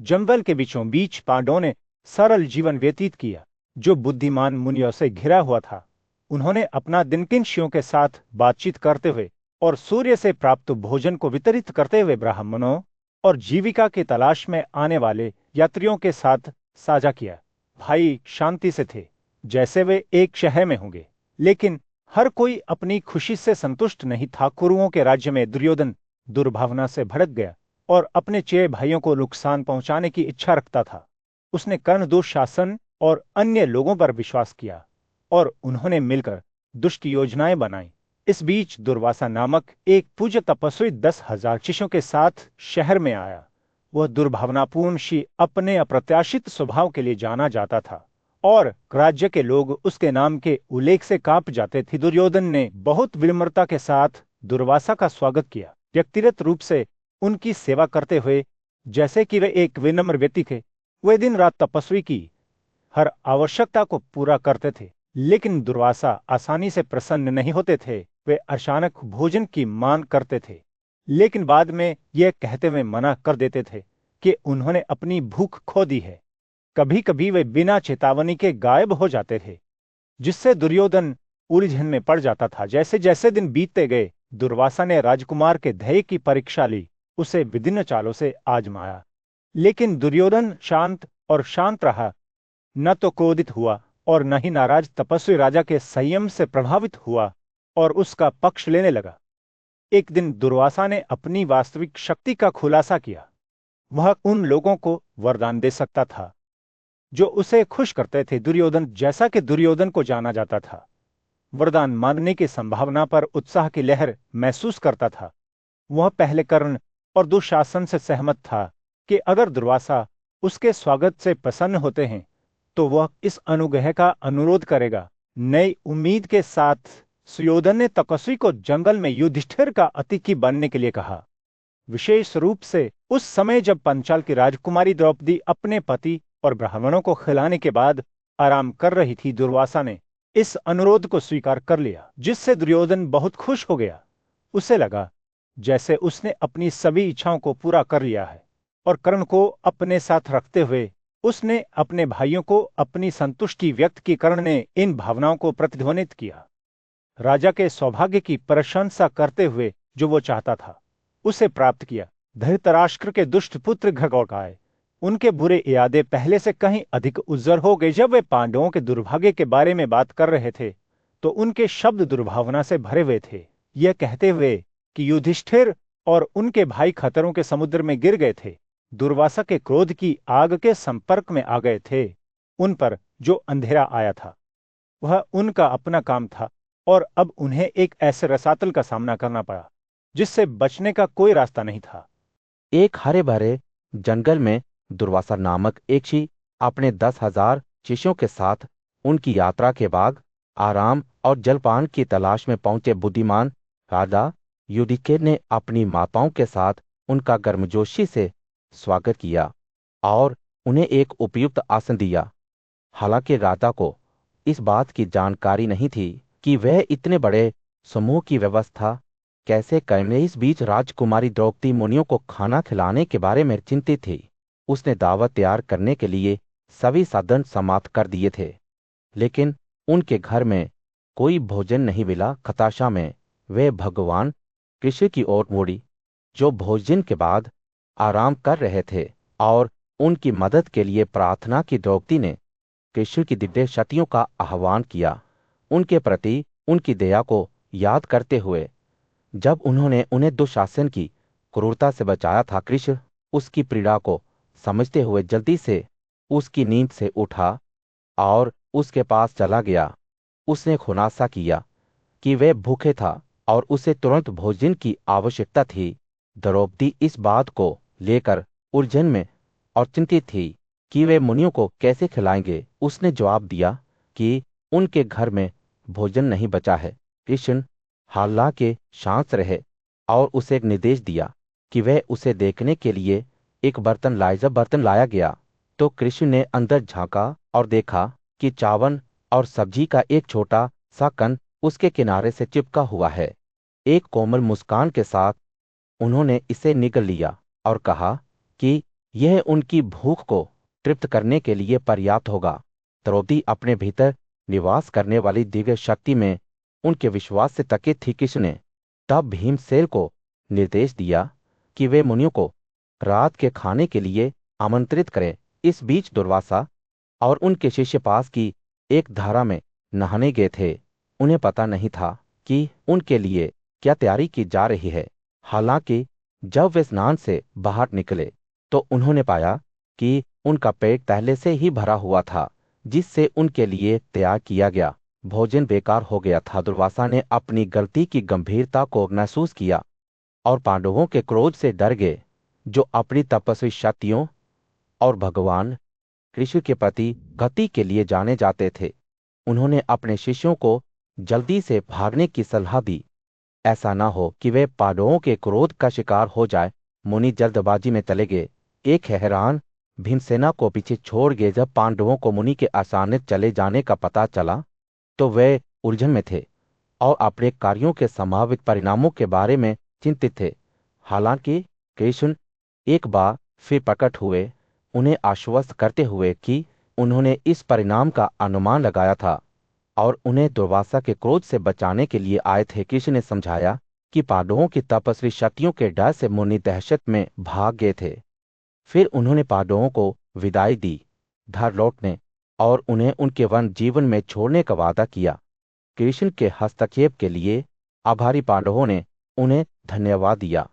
[SPEAKER 1] जंगल के बीचों बीच पांडवों ने सरल जीवन व्यतीत किया, जो बुद्धिमान मुनियों से घिरा हुआ था। उन्होंने अपना दिन किन्शियों के साथ बातचीत करते हुए और सूर्य से प्राप्त भोजन को वितरित करते हुए ब्राह्मणों और जीविका की तलाश में आने वाले यात्रियों के साथ साझा किया। भाई शांति से थे, जैसे वे एक शहर में होंगे, लेकिन हर कोई अपनी खुशी से संतुष्ट नहीं था। कुरुओं के राज्य में दुर्योधन दुर्भावना से भड़क गया और अपने चेले भाइयों को नुकसान पहुंचाने की इच्छा रखता था। उसने कर्ण, दुःशासन और अन्य लोगों पर विश्वास किया और उन्होंने मिलकर दुष्ट योजनाएं बनाई। इस बीच दुर्वासा नामक एक पूज्य तपस्वी 10,000 शिष्यों के साथ शहर में आया। वह दुर्भावनापूर्ण शी अपने अप्रत्याशित स्वभाव के लिए जाना जाता था और राज्य के लोग उसके नाम के उल्लेख से कांप जाते थे। दुर्योधन ने बहुत विनम्रता के साथ दुर्वासा का स्वागत किया, व्यक्तिगत रूप से उनकी सेवा करते हुए, जैसे कि वे एक विनम्र व्यक्ति थे। वे दिन रात तपस्वी की हर आवश्यकता को पूरा करते थे, लेकिन दुर्वासा आसानी से प्रसन्न नहीं होते थे। वे अचानक भोजन की मांग करते थे, लेकिन बाद में यह कहते हुए मना कर देते थे कि उन्होंने अपनी भूख खो दी है। कभी कभी वे बिना चेतावनी के गायब हो जाते थे, जिससे दुर्योधन उलझन में पड़ जाता था। जैसे जैसे दिन बीतते गए, दुर्वासा ने राजकुमार के धैर्य की परीक्षा ली, उसे विभिन्न चालों से आजमाया, लेकिन दुर्योधन शांत और शांत रहा, न तो क्रोधित हुआ और न ही नाराज। तपस्वी राजा के संयम से प्रभावित हुआ और उसका पक्ष लेने लगा। एक दिन दुर्वासा ने अपनी वास्तविक शक्ति का खुलासा किया। वह उन लोगों को वरदान दे सकता था जो उसे खुश करते थे। दुर्योधन, जैसा कि दुर्योधन को जाना जाता था, वरदान मांगने की संभावना पर उत्साह की लहर महसूस करता था। वह पहले कर्ण और दुःशासन से सहमत था कि अगर दुर्वासा उसके स्वागत से प्रसन्न होते हैं तो वह इस अनुग्रह का अनुरोध करेगा। नई उम्मीद के साथ सुयोधन ने तपस्वी को जंगल में युधिष्ठिर का अतिथि बनने के लिए कहा, विशेष रूप से उस समय जब पंचाल की राजकुमारी द्रौपदी अपने पति और ब्राह्मणों को खिलाने के बाद आराम कर रही थी। दुर्वासा ने इस अनुरोध को स्वीकार कर लिया, जिससे दुर्योधन बहुत खुश हो गया। उसे लगा जैसे उसने अपनी सभी इच्छाओं को पूरा कर लिया है, और कर्ण को अपने साथ रखते हुए उसने अपने भाइयों को अपनी संतुष्टि व्यक्त की। कर्ण ने इन भावनाओं को प्रतिध्वनित किया, राजा के सौभाग्य की प्रशंसा करते हुए जो वो चाहता था उसे प्राप्त किया। धृतराष्ट्र के दुष्ट पुत्र घटोत्कच, उनके बुरे इरादे पहले से कहीं अधिक उज्जर हो गए। जब वे पांडवों के दुर्भाग्य के बारे में बात कर रहे थे तो उनके शब्द दुर्भावना से भरे हुए थे, यह कहते हुए कि युधिष्ठिर और उनके भाई खतरों के समुद्र में गिर गए थे। दुर्वासा के क्रोध की आग के संपर्क में आ गए थे। उन पर जो अंधेरा आया था वह उनका अपना काम था, और अब उन्हें एक ऐसे रसातल का सामना करना पड़ा जिससे बचने का कोई रास्ता नहीं था।
[SPEAKER 2] एक हरे भरे जंगल में दुर्वासा नामक एक ऋषि अपने 10,000 शिष्यों के साथ उनकी यात्रा के बाद आराम और जलपान की तलाश में पहुंचे बुद्धिमान राजा युधिष्ठिर ने अपनी माताओं के साथ उनका गर्मजोशी से स्वागत किया और उन्हें एक उपयुक्त आसन दिया। हालांकि राजा को इस बात की जानकारी नहीं थी कि वह इतने बड़े समूह की व्यवस्था कैसे करेंगे। इस बीच राजकुमारी द्रौपदी मुनियों को खाना खिलाने के बारे में चिंतित थी। उसने दावत तैयार करने के लिए सभी साधन समाप्त कर दिए थे, लेकिन उनके घर में कोई भोजन नहीं मिला। हताशा में वे भगवान कृष्ण की ओर मुड़ी, जो भोजन के बाद आराम कर रहे थे, और उनकी मदद के लिए प्रार्थना की। द्रौपदी ने कृष्ण की दिव्य शक्तियों का आह्वान किया, उनके प्रति उनकी दया को याद करते हुए। जब उन्होंने उन्हें दुशासन की क्रूरता से बचाया था, कृष्ण उसकी पीड़ा को समझते हुए जल्दी से उसकी नींद से उठा और उसके पास चला गया। उसने खुलासा किया कि वह भूखे था और उसे तुरंत भोजन की आवश्यकता थी। द्रौपदी इस बात को लेकर उलझन में और चिंतित थी कि वे मुनियों को कैसे खिलाएंगे। उसने जवाब दिया कि उनके घर में भोजन नहीं बचा है। कृष्ण हालांकि शांत रहे और उसे एक निर्देश दिया कि वह उसे देखने के लिए एक बर्तन लाए। जब बर्तन लाया गया तो कृष्ण ने अंदर झांका और देखा कि चावल और सब्जी का एक छोटा सा कण उसके किनारे से चिपका हुआ है। एक कोमल मुस्कान के साथ उन्होंने इसे निगल लिया और कहा कि यह उनकी भूख को तृप्त करने के लिए पर्याप्त होगा। द्रौपदी अपने भीतर निवास करने वाली दिव्य शक्ति में उनके विश्वास से तकित थी। कृष्ण ने तब भीमसेन को निर्देश दिया कि वे मुनियों को रात के खाने के लिए आमंत्रित करें। इस बीच दुर्वासा और उनके शिष्य पास की एक धारा में नहाने गए थे। उन्हें पता नहीं था कि उनके लिए क्या तैयारी की जा रही है। हालांकि जब वे स्नान से बाहर निकले तो उन्होंने पाया कि उनका पेट पहले से ही भरा हुआ था, जिससे उनके लिए तैयार किया गया भोजन बेकार हो गया था। दुर्वासा ने अपनी गलती की गंभीरता को महसूस किया और पांडवों के क्रोध से डर गए, जो अपनी तपस्वी शक्तियों और भगवान कृष्ण के प्रति गति के लिए जाने जाते थे। उन्होंने अपने शिष्यों को जल्दी से भागने की सलाह दी, ऐसा ना हो कि वे पांडवों के क्रोध का शिकार हो जाए। मुनि जल्दबाजी में चले गए, एक हैरान भीमसेना को पीछे छोड़ गए। जब पांडवों को मुनि के अचानक चले जाने का पता चला तो वे उलझन में थे और अपने कार्यों के संभावित परिणामों के बारे में चिंतित थे। हालांकि कृष्ण एक बार फिर प्रकट हुए, उन्हें आश्वस्त करते हुए कि उन्होंने इस परिणाम का अनुमान लगाया था और उन्हें दुर्वासा के क्रोध से बचाने के लिए आए थे। कृष्ण ने समझाया कि पांडवों की तपस्वी शक्तियों के डर से मुनि दहशत में भाग गए थे। फिर उन्होंने पांडवों को विदाई दी, घर लौटने और उन्हें उनके वन जीवन में छोड़ने का वादा किया। कृष्ण के हस्तक्षेप के लिए आभारी पांडवों ने उन्हें धन्यवाद दिया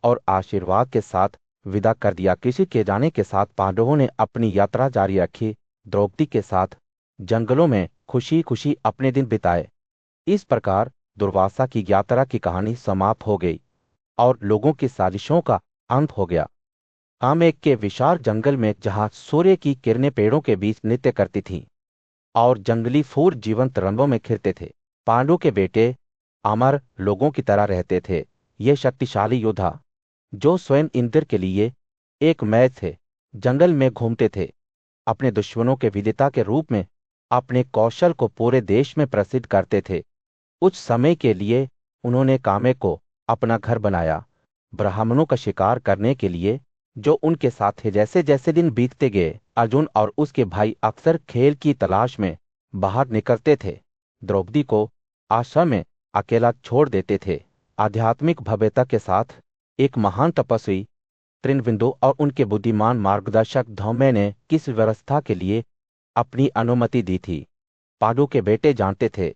[SPEAKER 2] और आशीर्वाद के साथ विदा कर दिया। कृष्ण के जाने के साथ पांडवों ने अपनी यात्रा जारी रखी, द्रौपदी के साथ जंगलों में खुशी खुशी अपने दिन बिताए। इस प्रकार दुर्वासा की यात्रा की कहानी समाप्त हो गई और लोगों की साजिशों का अंत हो गया। आमेक के विशाल जंगल में, जहां सूर्य की किरणें पेड़ों के बीच नृत्य करती थीं और जंगली फूल जीवंत रंगों में खिलते थे, पांडु के बेटे अमर लोगों की तरह रहते थे। ये शक्तिशाली योद्धा जो स्वयं इंद्र के लिए एक मैच थे, जंगल में घूमते थे, अपने दुश्मनों के विजेता के रूप में अपने कौशल को पूरे देश में प्रसिद्ध करते थे। कुछ समय के लिए उन्होंने कामेक को अपना घर बनाया, ब्राह्मणों का शिकार करने के लिए जो उनके साथ थे। जैसे जैसे दिन बीतते गए, अर्जुन और उसके भाई अक्सर खेल की तलाश में बाहर निकलते थे, द्रौपदी को आश्रम में अकेला छोड़ देते थे। आध्यात्मिक भव्यता के साथ एक महान तपस्वी त्रिनबिंदु और उनके बुद्धिमान मार्गदर्शक धौम्य ने किस व्यवस्था के लिए अपनी अनुमति दी थी। पांडु के बेटे जानते थे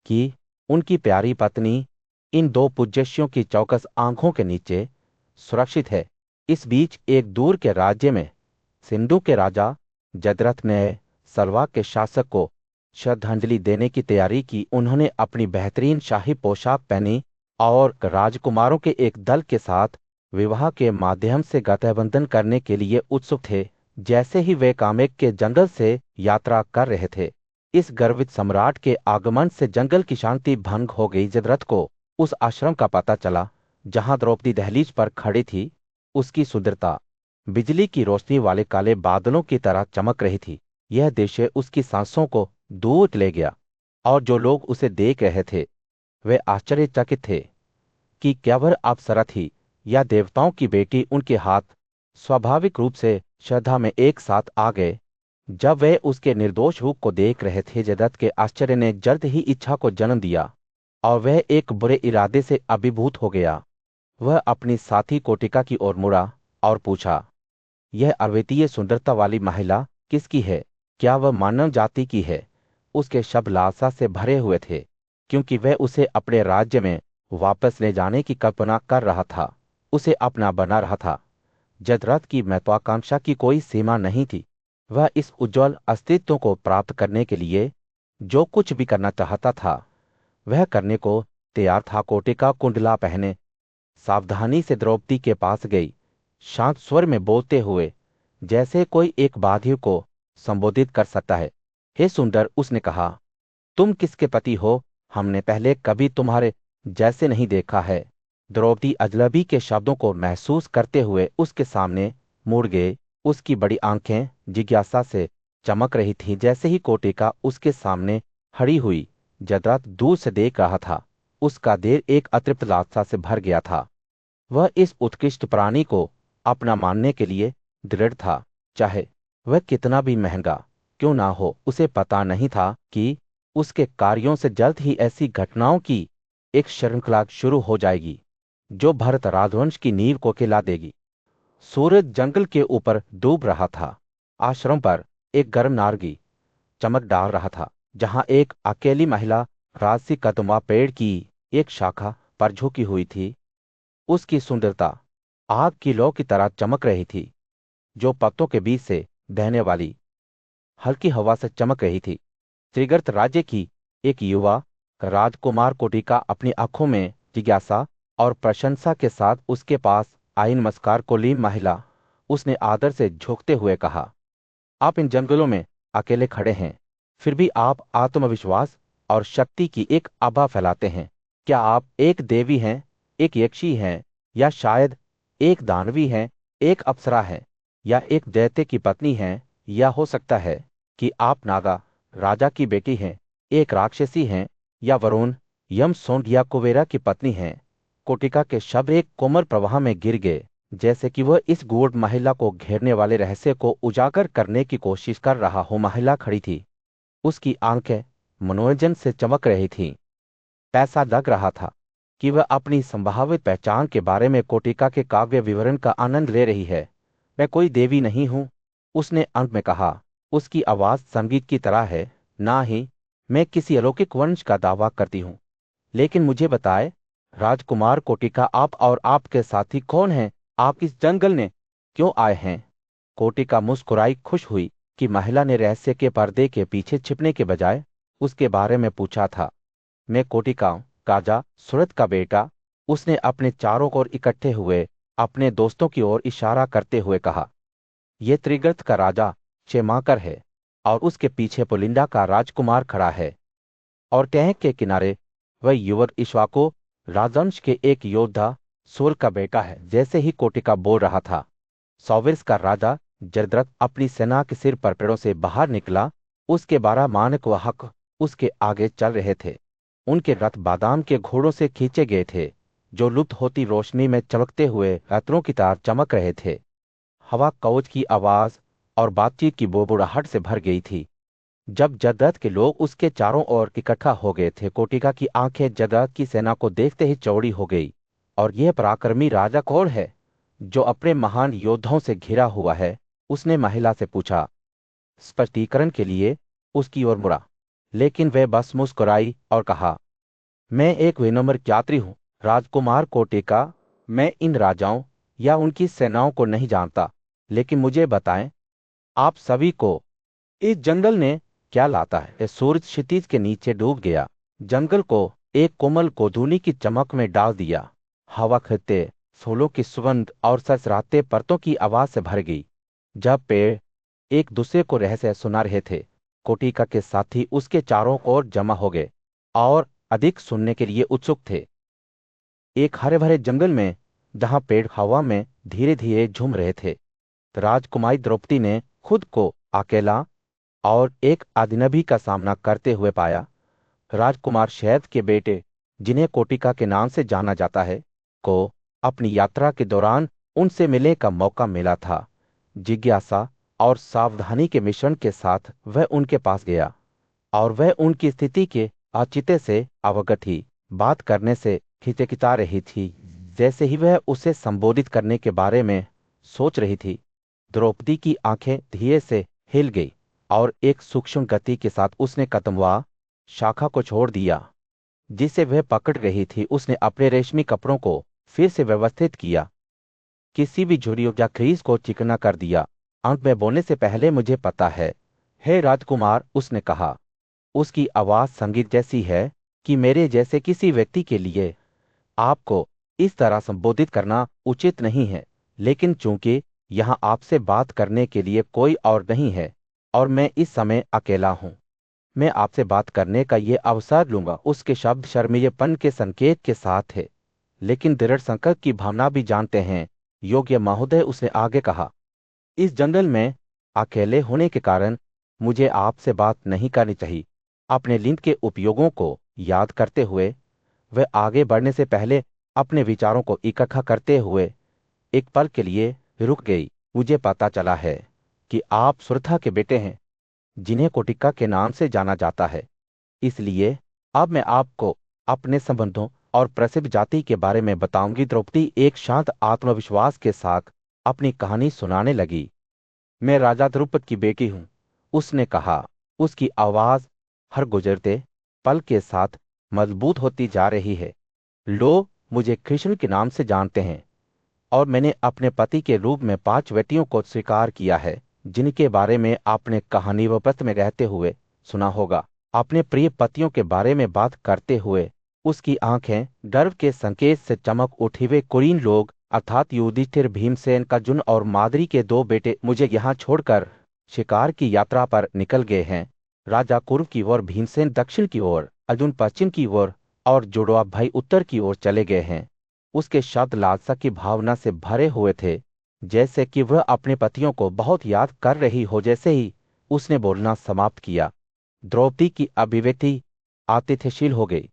[SPEAKER 2] कि उनकी प्यारी पत्नी इन दो पूज्यश्यों की चौकस आंखों के नीचे सुरक्षित है। इस बीच एक दूर के राज्य में सिंधु के राजा जयद्रथ ने सलवा के शासक को श्रद्धांजलि देने की तैयारी की। उन्होंने अपनी बेहतरीन शाही पोशाक पहनी और राजकुमारों के एक दल के साथ विवाह के माध्यम से गठबंधन करने के लिए उत्सुक थे। जैसे ही वे कामेक के जंगल से यात्रा कर रहे थे, इस गर्वित सम्राट के आगमन से जंगल की शांति भंग हो गई। जयद्रथ को उस आश्रम का पता चला जहां द्रौपदी दहलीज पर खड़ी थी। उसकी सुंदरता बिजली की रोशनी वाले काले बादलों की तरह चमक रही थी। यह दृश्य उसकी सांसों को दूर ले गया, और जो लोग उसे देख रहे थे वे आश्चर्यचकित थे कि क्या वह अप्सरा थी या देवताओं की बेटी। उनके हाथ स्वाभाविक रूप से श्रद्धा में एक साथ आ गए जब वे उसके निर्दोष रूप को देख रहे थे। जयद्रथ के आश्चर्य ने जल्द ही इच्छा को जन्म दिया और वह एक बुरे इरादे से अभिभूत हो गया। वह अपनी साथी कोटिका की ओर मुड़ा और पूछा, यह अद्वितीय सुंदरता वाली महिला किसकी है? क्या वह मानव जाति की है? उसके शब्द लालसा से भरे हुए थे, क्योंकि वह उसे अपने राज्य में वापस ले जाने की कल्पना कर रहा था, उसे अपना बना रहा था। जयद्रथ की महत्वाकांक्षा की कोई सीमा नहीं थी। वह इस उज्जवल अस्तित्व को प्राप्त करने के लिए जो कुछ भी करना चाहता था वह करने को तैयार था। कोटिका कुंडला पहने सावधानी से द्रौपदी के पास गई, शांत स्वर में बोलते हुए, जैसे कोई एक बाधिर को संबोधित कर सकता है। हे सुंदर, उसने कहा, तुम किसके पति हो? हमने पहले कभी तुम्हारे जैसे नहीं देखा है। द्रौपदी अजनबी के शब्दों को महसूस करते हुए उसके सामने मुड़ गए। उसकी बड़ी आंखें जिज्ञासा से चमक रही थीं। जैसे ही कोटिका उसके सामने खड़ी हुई, जयद्रथ दूर से देख रहा था। उसका देह एक अतृप्त लालसा से भर गया था। वह इस उत्कृष्ट प्राणी को अपना मानने के लिए दृढ़ था, चाहे वह कितना भी महंगा क्यों ना हो। उसे पता नहीं था कि उसके कार्यों से जल्द ही ऐसी घटनाओं की एक श्रृंखला शुरू हो जाएगी जो भरत राजवंश की नींव को खिला देगी। सूरज जंगल के ऊपर डूब रहा था। आश्रम पर एक गर्म नारगी चमक डाल रहा था, जहां एक अकेली महिला राजसी कदम्बा पेड़ की एक शाखा पर झुकी हुई थी। उसकी सुंदरता आग की लौ की तरह चमक रही थी, जो पत्तों के बीच से बहने वाली हल्की हवा से चमक रही थी। त्रिगर्त राज्य की एक युवा राजकुमार कोटिका अपनी आंखों में जिज्ञासा और प्रशंसा के साथ उसके पास आई। नमस्कार कोली महिला, उसने आदर से झुकते हुए कहा, आप इन जंगलों में अकेले खड़े हैं, फिर भी आप आत्मविश्वास और शक्ति की एक आभा फैलाते हैं। क्या आप एक देवी हैं, एक यक्षी हैं, या शायद एक दानवी हैं, एक अप्सरा हैं, या एक दैत्य की पत्नी हैं? या हो सकता है कि आप नागा राजा की बेटी हैं, एक राक्षसी हैं, या वरुण यम सोंड या कुबेरा की पत्नी हैं। कोटिका के शब्द एक कोमल प्रवाह में गिर गए, जैसे कि वह इस गूढ़ महिला को घेरने वाले रहस्य को उजागर करने की कोशिश कर रहा हो। महिला खड़ी थी, उसकी आंखें मनोरंजन से चमक रही थीं। ऐसा लग रहा था कि वह अपनी संभावित पहचान के बारे में कोटिका के काव्य विवरण का आनंद ले रही है। मैं कोई देवी नहीं हूं, उसने अंत में कहा। उसकी आवाज संगीत की तरह है, ना ही मैं किसी अलौकिक वंश का दावा करती हूं। लेकिन मुझे बताए राजकुमार कोटिका, आप और आपके साथी कौन हैं? आप इस जंगल में क्यों आए हैं? कोटिका मुस्कुराई, खुश हुई कि महिला ने रहस्य के पर्दे के पीछे छिपने के बजाय उसके बारे में पूछा था। मैं कोटिका काजा सूरत का बेटा, उसने अपने चारों ओर इकट्ठे हुए अपने दोस्तों की ओर इशारा करते हुए कहा। यह त्रिगर्त का राजा क्षेमाकर है और उसके पीछे पुलिंदा का राजकुमार खड़ा है, और टैंक के किनारे वह युवक इक्ष्वाकु राजवंश के एक योद्धा सूर का बेटा है। जैसे ही कोटिका बोल रहा था, सौविर्स का राजा जयद्रथ अपनी सेना के सिर पर पेड़ों से बाहर निकला। उसके 12 मानक वाहक उसके आगे चल रहे थे। उनके रथ बादाम के घोड़ों से खींचे गए थे, जो लुप्त होती रोशनी में चमकते हुए रत्नों की तरह चमक रहे थे। हवा कवच की आवाज और बातचीत की बुड़बुड़ाहट से भर गई थी। जब जयद्रथ के लोग उसके चारों ओर इकट्ठा हो गए थे, कोटिका की आंखें जयद्रथ की सेना को देखते ही चौड़ी हो गई। और यह पराक्रमी राजा कौन है जो अपने महान योद्धाओं से घिरा हुआ है? उसने महिला से पूछा। स्पष्टीकरण के लिए उसकी ओर मुड़ा, लेकिन वह बस मुस्कुराई और कहा, मैं एक विनम्र यात्री हूं राजकुमार कोटिका। मैं इन राजाओं या उनकी सेनाओं को नहीं जानता, लेकिन मुझे बताएं, आप सभी को इस जंगल ने क्या लाता है। ये सूरज क्षितिज के नीचे डूब गया, जंगल को एक कोमल गोधूली की चमक में डाल दिया। हवा खिलते फूलों की सुगंध और सरसराते परतों की आवाज से भर गई। जब पेड़ एक दूसरे को रहस्य सुना रहे थे, कोटिका के साथी उसके चारों ओर जमा हो गए और अधिक सुनने के लिए उत्सुक थे। एक हरे भरे जंगल में, जहां पेड़ हवा में धीरे धीरे झूम रहे थे, राजकुमारी द्रौपदी ने खुद को अकेला और एक अजनबी का सामना करते हुए पाया। राजकुमार शैद के बेटे, जिन्हें कोटिका के नाम से जाना जाता है, को अपनी यात्रा के दौरान उनसे मिलने का मौका मिला था। जिज्ञासा और सावधानी के मिश्रण के साथ वह उनके पास गया और वह उनकी स्थिति के औचित्य से अवगत थी। बात करने से हिचकिचा रही थी। जैसे ही वह उसे संबोधित करने के बारे में सोच रही थी, द्रौपदी की आंखें धीरे से हिल गई और एक सूक्ष्म गति के साथ उसने कदमवा शाखा को छोड़ दिया जिसे वह पकड़ रही थी। उसने अपने रेशमी कपड़ों को फिर से व्यवस्थित किया, किसी भी झुर्री या क्रीज को चिकना कर दिया। अंत में बोलने से पहले, मुझे पता है, हे राजकुमार, उसने कहा। उसकी आवाज संगीत जैसी है कि मेरे जैसे किसी व्यक्ति के लिए आपको इस तरह संबोधित करना उचित नहीं है, लेकिन चूंकि यहां आपसे बात करने के लिए कोई और नहीं है और मैं इस समय अकेला हूं, मैं आपसे बात करने का ये अवसर लूंगा। उसके शब्द शर्मीलेपन के संकेत के साथ थे, लेकिन दृढ़ संकल्प की भावना भी जानते हैं। योग्य महोदय, उसने आगे कहा, इस जंगल में अकेले होने के कारण मुझे आपसे बात नहीं करनी चाहिए। अपने लिंग के उपयोगों को याद करते हुए वह आगे बढ़ने से पहले अपने विचारों को इकट्ठा करते हुए एक पल के लिए रुक गई। मुझे पता चला है कि आप सुरथा के बेटे हैं, जिन्हें कोटिका के नाम से जाना जाता है। इसलिए अब मैं आपको अपने संबंधों और प्रसिद्ध जाति के बारे में बताऊंगी। द्रौपदी एक शांत आत्मविश्वास के साथ अपनी कहानी सुनाने लगी। मैं राजा द्रुपद की बेटी हूं, उसने कहा। उसकी आवाज हर गुजरते पल के साथ मजबूत होती जा रही है। लोग मुझे कृष्ण के नाम से जानते हैं और मैंने अपने पति के रूप में 5 बेटियों को स्वीकार किया है, जिनके बारे में आपने कहानी व पत्र में रहते हुए सुना होगा। अपने प्रिय पतियों के बारे में बात करते हुए उसकी आंखें गर्व के संकेत से चमक उठी। वे कुलीन लोग, अर्थात युधिष्ठिर, भीमसेन, अर्जुन और माद्री के 2 बेटे मुझे यहाँ छोड़कर शिकार की यात्रा पर निकल गए हैं। राजा कुरु की ओर, भीमसेन दक्षिण की ओर, अर्जुन पश्चिम की ओर और जुड़वा भाई उत्तर की ओर चले गए हैं। उसके शब्द लालसा की भावना से भरे हुए थे, जैसे कि वह अपने पतियों को बहुत याद कर रही हो। जैसे ही उसने बोलना समाप्त किया, द्रौपदी की अभिव्यक्ति आतिथ्यशील हो गई।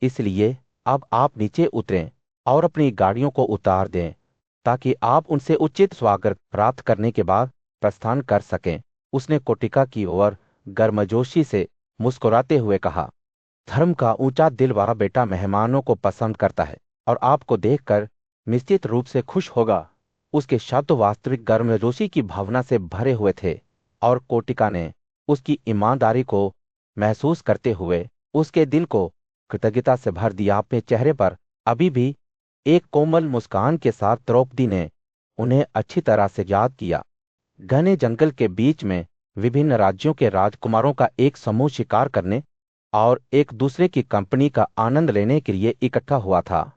[SPEAKER 2] इसलिए अब आप नीचे उतरें और अपनी गाड़ियों को उतार दें, ताकि आप उनसे उचित स्वागत प्राप्त करने के बाद प्रस्थान कर सकें। उसने कोटिका की ओर गर्मजोशी से मुस्कुराते हुए कहा, धर्म का ऊंचा दिल वाला बेटा मेहमानों को पसंद करता है और आपको देखकर निश्चित रूप से खुश होगा। उसके शब्द वास्तविक गर्मजोशी की भावना से भरे हुए थे और कोटिका ने उसकी ईमानदारी को महसूस करते हुए उसके दिल को कृतज्ञता से भर दिया। अपने चेहरे पर अभी भी एक कोमल मुस्कान के साथ द्रौपदी ने उन्हें अच्छी तरह से याद किया। घने जंगल के बीच में विभिन्न राज्यों के राजकुमारों का एक समूह शिकार करने और एक दूसरे की कंपनी का आनंद लेने के लिए इकट्ठा हुआ था।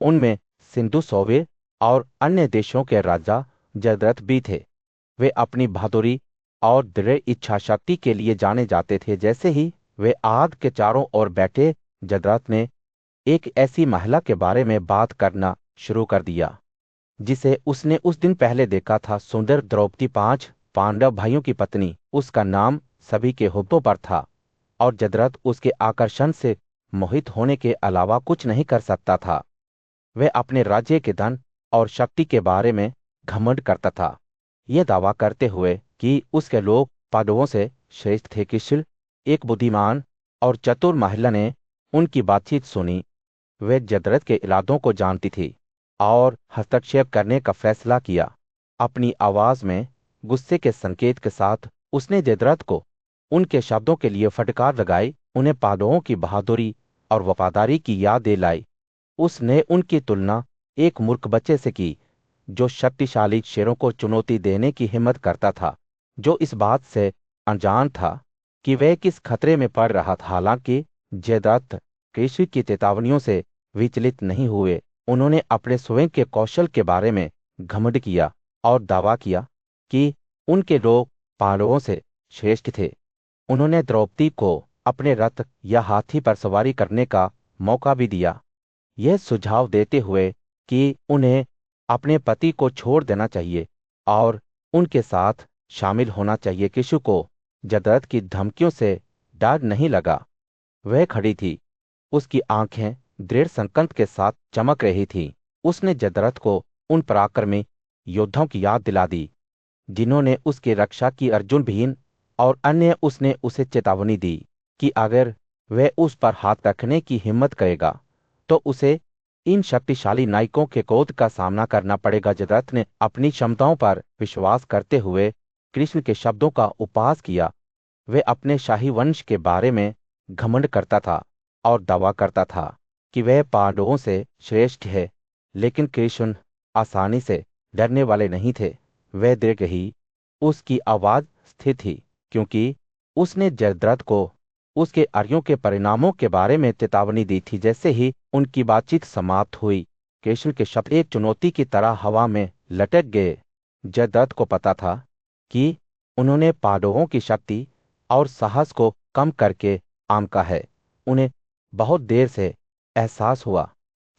[SPEAKER 2] उनमें सिंधु सौवे और अन्य देशों के राजा जयद्रथ भी थे। वे अपनी बहादुरी और दृढ़ इच्छा शक्ति के लिए जाने जाते थे। जैसे ही वे आग के चारों ओर बैठे, जयद्रथ ने एक ऐसी महिला के बारे में बात करना शुरू कर दिया जिसे उसने उस दिन पहले देखा था। सुंदर द्रौपदी 5 पांडव भाइयों की पत्नी। उसका नाम सभी के होठों पर था और जयद्रथ उसके आकर्षण से मोहित होने के अलावा कुछ नहीं कर सकता था। वह अपने राज्य के धन और शक्ति के बारे में घमंड करता था, यह दावा करते हुए कि उसके लोग पांडवों से श्रेष्ठ थे। किशिल, एक बुद्धिमान और चतुर महिला ने उनकी बातचीत सुनी। वह जयद्रथ के इरादों को जानती थी और हस्तक्षेप करने का फैसला किया। अपनी आवाज में गुस्से के संकेत के साथ उसने जयद्रथ को उनके शब्दों के लिए फटकार लगाई, उन्हें पांडवों की बहादुरी और वफादारी की याद दिलाई। उसने उनकी तुलना एक मूर्ख बच्चे से की जो शक्तिशाली शेरों को चुनौती देने की हिम्मत करता था, जो इस बात से अनजान था कि वह किस खतरे में पड़ रहा था। हालांकि जयद्रथ कृषि की चेतावनियों से विचलित नहीं हुए। उन्होंने अपने स्वयं के कौशल के बारे में घमंड किया और दावा किया कि उनके लोग पांडवों से श्रेष्ठ थे। उन्होंने द्रौपदी को अपने रथ या हाथी पर सवारी करने का मौका भी दिया, यह सुझाव देते हुए कि उन्हें अपने पति को छोड़ देना चाहिए और उनके साथ शामिल होना चाहिए। किशु को जयद्रथ की धमकियों से डर नहीं लगा। वह खड़ी थी, उसकी आंखें दृढ़ संकल्प के साथ चमक रही थीं। उसने जयद्रथ को उन पराक्रमी योद्धाओं की याद दिला दी जिन्होंने उसकी रक्षा की। अर्जुन भीम और अन्य। उसने उसे चेतावनी दी कि अगर वह उस पर हाथ रखने की हिम्मत करेगा तो उसे इन शक्तिशाली नायकों के क्रोध का सामना करना पड़ेगा। जयद्रथ ने अपनी क्षमताओं पर विश्वास करते हुए कृष्ण के शब्दों का उपहास किया। वह अपने शाही वंश के बारे में घमंड करता था और दावा करता था कि वह पांडवों से श्रेष्ठ है। लेकिन कृष्ण आसानी से डरने वाले नहीं थे। वह दृढ़ ही उसकी आवाज स्थिर थी, क्योंकि उसने जयद्रथ को उसके अर्यों के परिणामों के बारे में चेतावनी दी थी। जैसे ही उनकी बातचीत समाप्त हुई, कृष्ण के शब्द एक चुनौती की तरह हवा में लटक गए। जयद्रथ को पता था कि उन्होंने पांडवों की शक्ति और साहस को कम करके आंका है। उन्हें बहुत देर से एहसास हुआ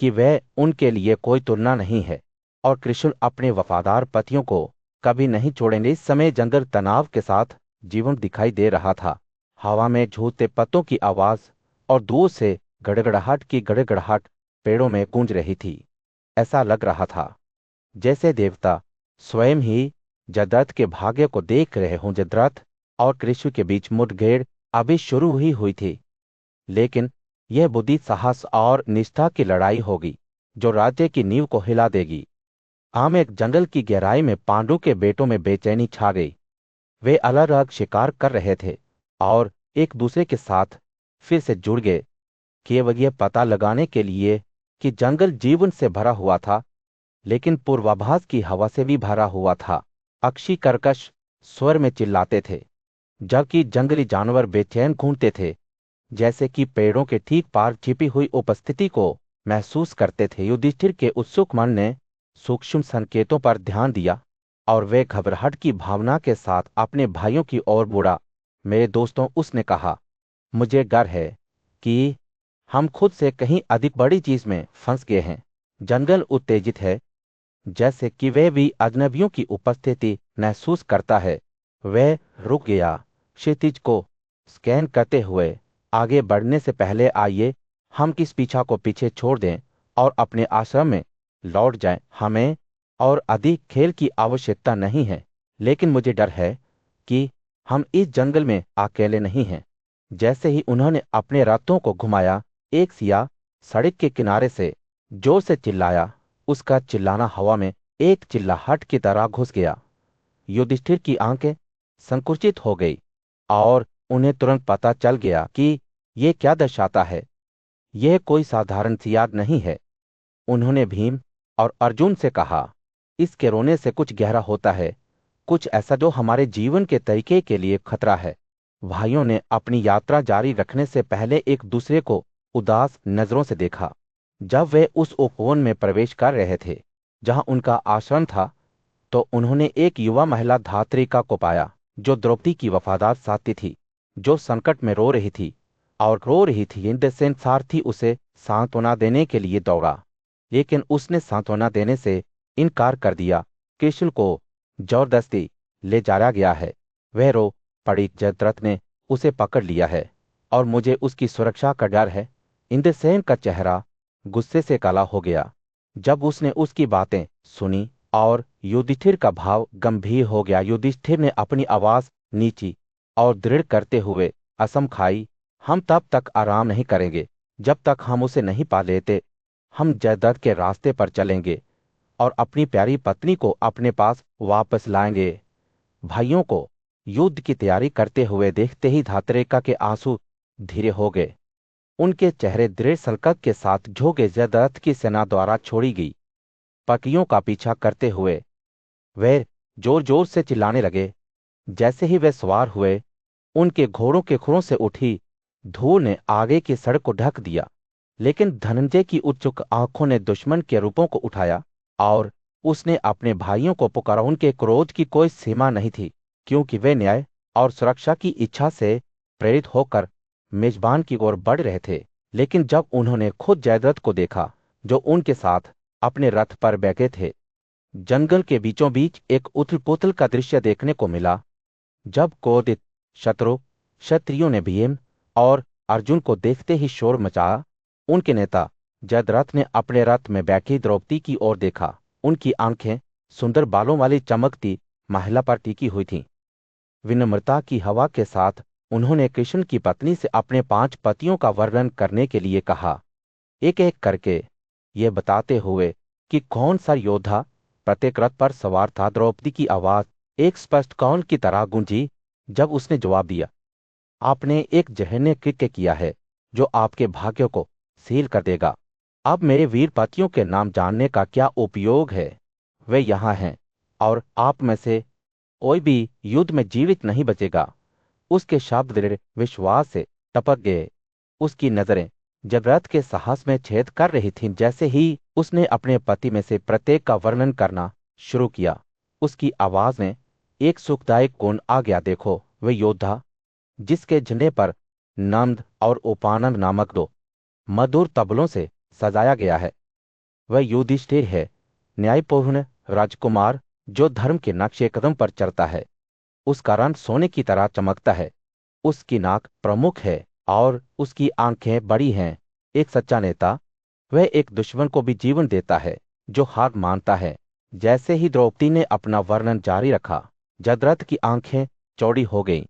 [SPEAKER 2] कि वह उनके लिए कोई तुलना नहीं है और कृष्ण अपने वफादार पतियों को कभी नहीं छोड़ेंगे। इस समय जंगल तनाव के साथ जीवन दिखाई दे रहा था। हवा में झूलते पत्तों की आवाज और दूर से गड़गड़ाहट की गड़गड़ाहट पेड़ों में गूंज रही थी। ऐसा लग रहा था जैसे देवता स्वयं ही जयद्रथ के भाग्य को देख रहे हों। जयद्रथ और कृष्ण के बीच मुठभेड़ अभी शुरू ही हुई थी, लेकिन यह बुद्धि, साहस और निष्ठा की लड़ाई होगी जो राज्य की नींव को हिला देगी। आम एक जंगल की गहराई में पांडु के बेटों में बेचैनी छा गई। वे अलग अलग शिकार कर रहे थे और एक दूसरे के साथ फिर से जुड़ गए, केवल यह पता लगाने के लिए कि जंगल जीवन से भरा हुआ था, लेकिन पूर्वाभास की हवा से भी भरा हुआ था। पक्षी कर्कश स्वर में चिल्लाते थे, जबकि जंगली जानवर बेचैन घूमते थे, जैसे कि पेड़ों के ठीक पार छिपी हुई उपस्थिति को महसूस करते थे। युधिष्ठिर के उत्सुक मन ने सूक्ष्म संकेतों पर ध्यान दिया और वे घबराहट की भावना के साथ अपने भाइयों की ओर मुड़ा। मेरे दोस्तों, उसने कहा, मुझे डर है कि हम खुद से कहीं अधिक बड़ी चीज में फंस गए हैं। जंगल उत्तेजित है, जैसे कि वह भी अजनबियों की उपस्थिति महसूस करता है। वह रुक गया। क्षितिज को स्कैन करते हुए, आगे बढ़ने से पहले आइए हम इस पीछा को पीछे छोड़ दें और अपने आश्रम में लौट जाएं। हमें और अधिक खेल की आवश्यकता नहीं है, लेकिन मुझे डर है कि हम इस जंगल में अकेले नहीं हैं। जैसे ही उन्होंने अपने रथों को घुमाया, एक सियाह सड़क के किनारे से जोर से चिल्लाया। उसका चिल्लाना हवा में एक चिल्लाहट की तरह घुस गया। युधिष्ठिर की आंखें संकुचित हो गई और उन्हें तुरंत पता चल गया कि यह क्या दर्शाता है। यह कोई साधारण सी याद नहीं है। उन्होंने भीम और अर्जुन से कहा, इसके रोने से कुछ गहरा होता है, कुछ ऐसा जो हमारे जीवन के तरीके के लिए खतरा है। भाइयों ने अपनी यात्रा जारी रखने से पहले एक दूसरे को उदास नजरों से देखा। जब वे उस उपवन में प्रवेश कर रहे थे जहां उनका आश्रम था, तो उन्होंने एक युवा महिला धात्रिका को पाया, जो द्रौपदी की वफादार साथी थी, जो संकट में रो रही थी और रो रही थी। इंद्रसेन सारथी उसे सांत्वना देने के लिए दौड़ा, लेकिन उसने सांत्वना देने से इनकार कर दिया। कृष्ण को जबरदस्ती ले जाया गया है, वह रो पड़ी। जयद्रथ ने उसे पकड़ लिया है और मुझे उसकी सुरक्षा का डर है। इंद्रसेन का चेहरा गुस्से से काला हो गया जब उसने उसकी बातें सुनी और युधिष्ठिर का भाव गंभीर हो गया। युधिष्ठिर ने अपनी आवाज नीची और दृढ़ करते हुए असम खाई, हम तब तक आराम नहीं करेंगे जब तक हम उसे नहीं पा लेते। हम जयद्रथ के रास्ते पर चलेंगे और अपनी प्यारी पत्नी को अपने पास वापस लाएंगे। भाइयों को युद्ध की तैयारी करते हुए देखते ही धात्रिका के आंसू धीरे हो गए। उनके चेहरे दृढ़ संकल्प के साथ झुके। जयद्रथ की सेना द्वारा छोड़ी गई पकियों का पीछा करते हुए वे जोर जोर से चिल्लाने लगे। जैसे ही वे सवार हुए, उनके घोड़ों के खुरों से उठी धूल ने आगे की सड़क को ढक दिया। लेकिन धनंजय की उत्सुक आंखों ने दुश्मन के रूपों को उठाया और उसने अपने भाइयों को पुकारा। उनके क्रोध की कोई सीमा नहीं थी, क्योंकि वे न्याय और सुरक्षा की इच्छा से प्रेरित होकर मेजबान की ओर बढ़ रहे थे। लेकिन जब उन्होंने खुद जयद्रथ को देखा, जो उनके साथ अपने रथ पर बैठे थे, जंगल के बीचों बीच एक उथल पुथल का दृश्य देखने को मिला। जब क्रोधित क्षत्रियों ने भीम और अर्जुन को देखते ही शोर मचाया, उनके नेता जयद्रथ ने अपने रथ में बैठी द्रौपदी की ओर देखा। उनकी आंखें सुंदर बालों वाली चमकती महिला पर टिकी हुई थीं। विनम्रता की हवा के साथ उन्होंने कृष्ण की पत्नी से अपने 5 पतियों का वर्णन करने के लिए कहा, एक एक करके ये बताते हुए कि कौन सा योद्धा प्रत्येक रथ पर सवार था। द्रौपदी की आवाज एक स्पष्ट कौल की तरह गूंजी जब उसने जवाब दिया, आपने एक जघन्य कृत्य किया है जो आपके भाग्य को सील कर देगा। अब मेरे वीर पतियों के नाम जानने का क्या उपयोग है? वे यहाँ हैं और आप में से कोई भी युद्ध में जीवित नहीं बचेगा। उसके शब्द दृढ़ विश्वास से टपक गए। उसकी नजरें जयद्रथ के साहस में छेद कर रही थीं। जैसे ही उसने अपने पति में से प्रत्येक का वर्णन करना शुरू किया, उसकी आवाज में एक सुखदायक गुण आ गया। देखो, वे योद्धा जिसके झंडे पर नंद और उपानंद नामक 2 मधुर तबलों से सजाया गया है, वह युधिष्ठिर है, न्यायपूर्ण राजकुमार जो धर्म के नक्शे कदम पर चलता है। उसका रंग सोने की तरह चमकता है, उसकी नाक प्रमुख है और उसकी आंखें बड़ी हैं। एक सच्चा नेता वह एक दुश्मन को भी जीवन देता है जो हार मानता है। जैसे ही द्रौपदी ने अपना वर्णन जारी रखा, जयद्रथ की आंखें चौड़ी हो गईं।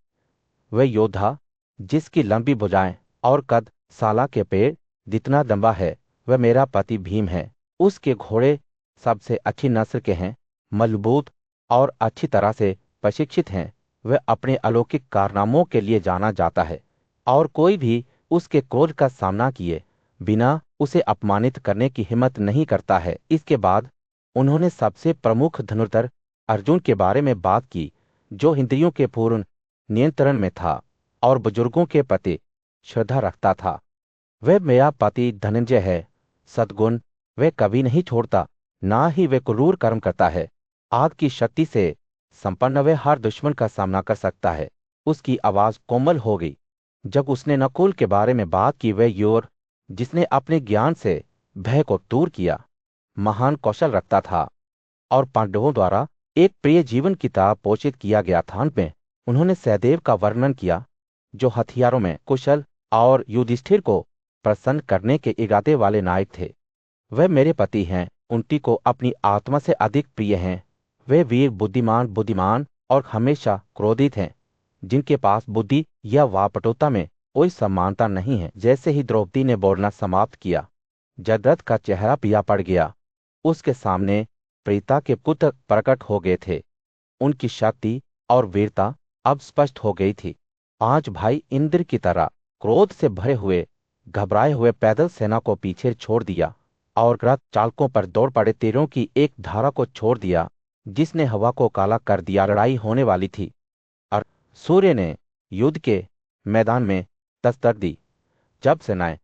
[SPEAKER 2] वह योद्धा जिसकी लंबी भुजाएं और कद साला के पेड़ जितना लंबा है, वह मेरा पति भीम है। उसके घोड़े सबसे अच्छी नस्ल के हैं, मजबूत और अच्छी तरह से प्रशिक्षित हैं। वह अपने अलौकिक कारनामों के लिए जाना जाता है और कोई भी उसके क्रोध का सामना किए बिना उसे अपमानित करने की हिम्मत नहीं करता है। इसके बाद उन्होंने सबसे प्रमुख धनुर्धर अर्जुन के बारे में बात की, जो इंद्रियों के पूर्ण नियंत्रण में था और बुजुर्गों के प्रति श्रद्धा रखता था। वह मेरा पति धनंजय है, सद्गुण वह कभी नहीं छोड़ता, ना ही वह क्रूर कर्म करता है। आग की शक्ति से संपन्न वह हर दुश्मन का सामना कर सकता है। उसकी आवाज कोमल हो गई जब उसने नकुल के बारे में बात की। वह योर जिसने अपने ज्ञान से भय को दूर किया, महान कौशल रखता था और पांडवों द्वारा एक प्रिय जीवन की तरह पोषित किया गया था। अंत में उन्होंने सहदेव का वर्णन किया, जो हथियारों में कुशल और युधिष्ठिर को प्रसन्न करने के इरादे वाले नायक थे। वह मेरे पति हैं, उनकी को अपनी आत्मा से अधिक प्रिय हैं। वे वीर बुद्धिमान और हमेशा क्रोधित हैं, जिनके पास बुद्धि या वापटुता में कोई समानता नहीं है। जैसे ही द्रौपदी ने बोलना समाप्त किया, जयद्रथ का चेहरा पीला पड़ गया। उसके सामने प्रीता के पुत्र प्रकट हो गए थे। उनकी शक्ति और वीरता अब स्पष्ट हो गई थी। 5 भाई इंद्र की तरह क्रोध से भरे हुए घबराए हुए पैदल सेना को पीछे छोड़ दिया और रथ चालकों पर दौड़ पड़े तीरों की एक धारा को छोड़ दिया, जिसने हवा को काला कर दिया। लड़ाई होने वाली थी और सूर्य ने युद्ध के मैदान में दस्तक दी। जब सेनाएं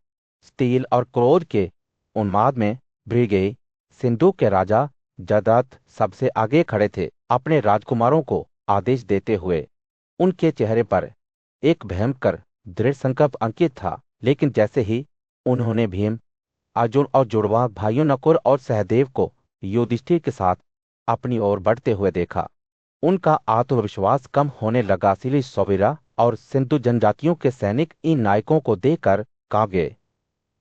[SPEAKER 2] स्टील और क्रोध के उन्माद में भीग गई, सिंधु के राजा जयद्रथ सबसे आगे खड़े थे, अपने राजकुमारों को आदेश देते हुए। उनके चेहरे पर एक भयंकर दृढ़ संकल्प अंकित था। लेकिन जैसे ही उन्होंने भीम, अर्जुन और जुड़वा भाइयों नकुल और सहदेव को युधिष्ठिर के साथ अपनी ओर बढ़ते हुए देखा, उनका आत्मविश्वास कम होने लगा। इसलिए सौवीरा और सिंधु जनजातियों के सैनिक इन नायकों को देखकर कांप गए।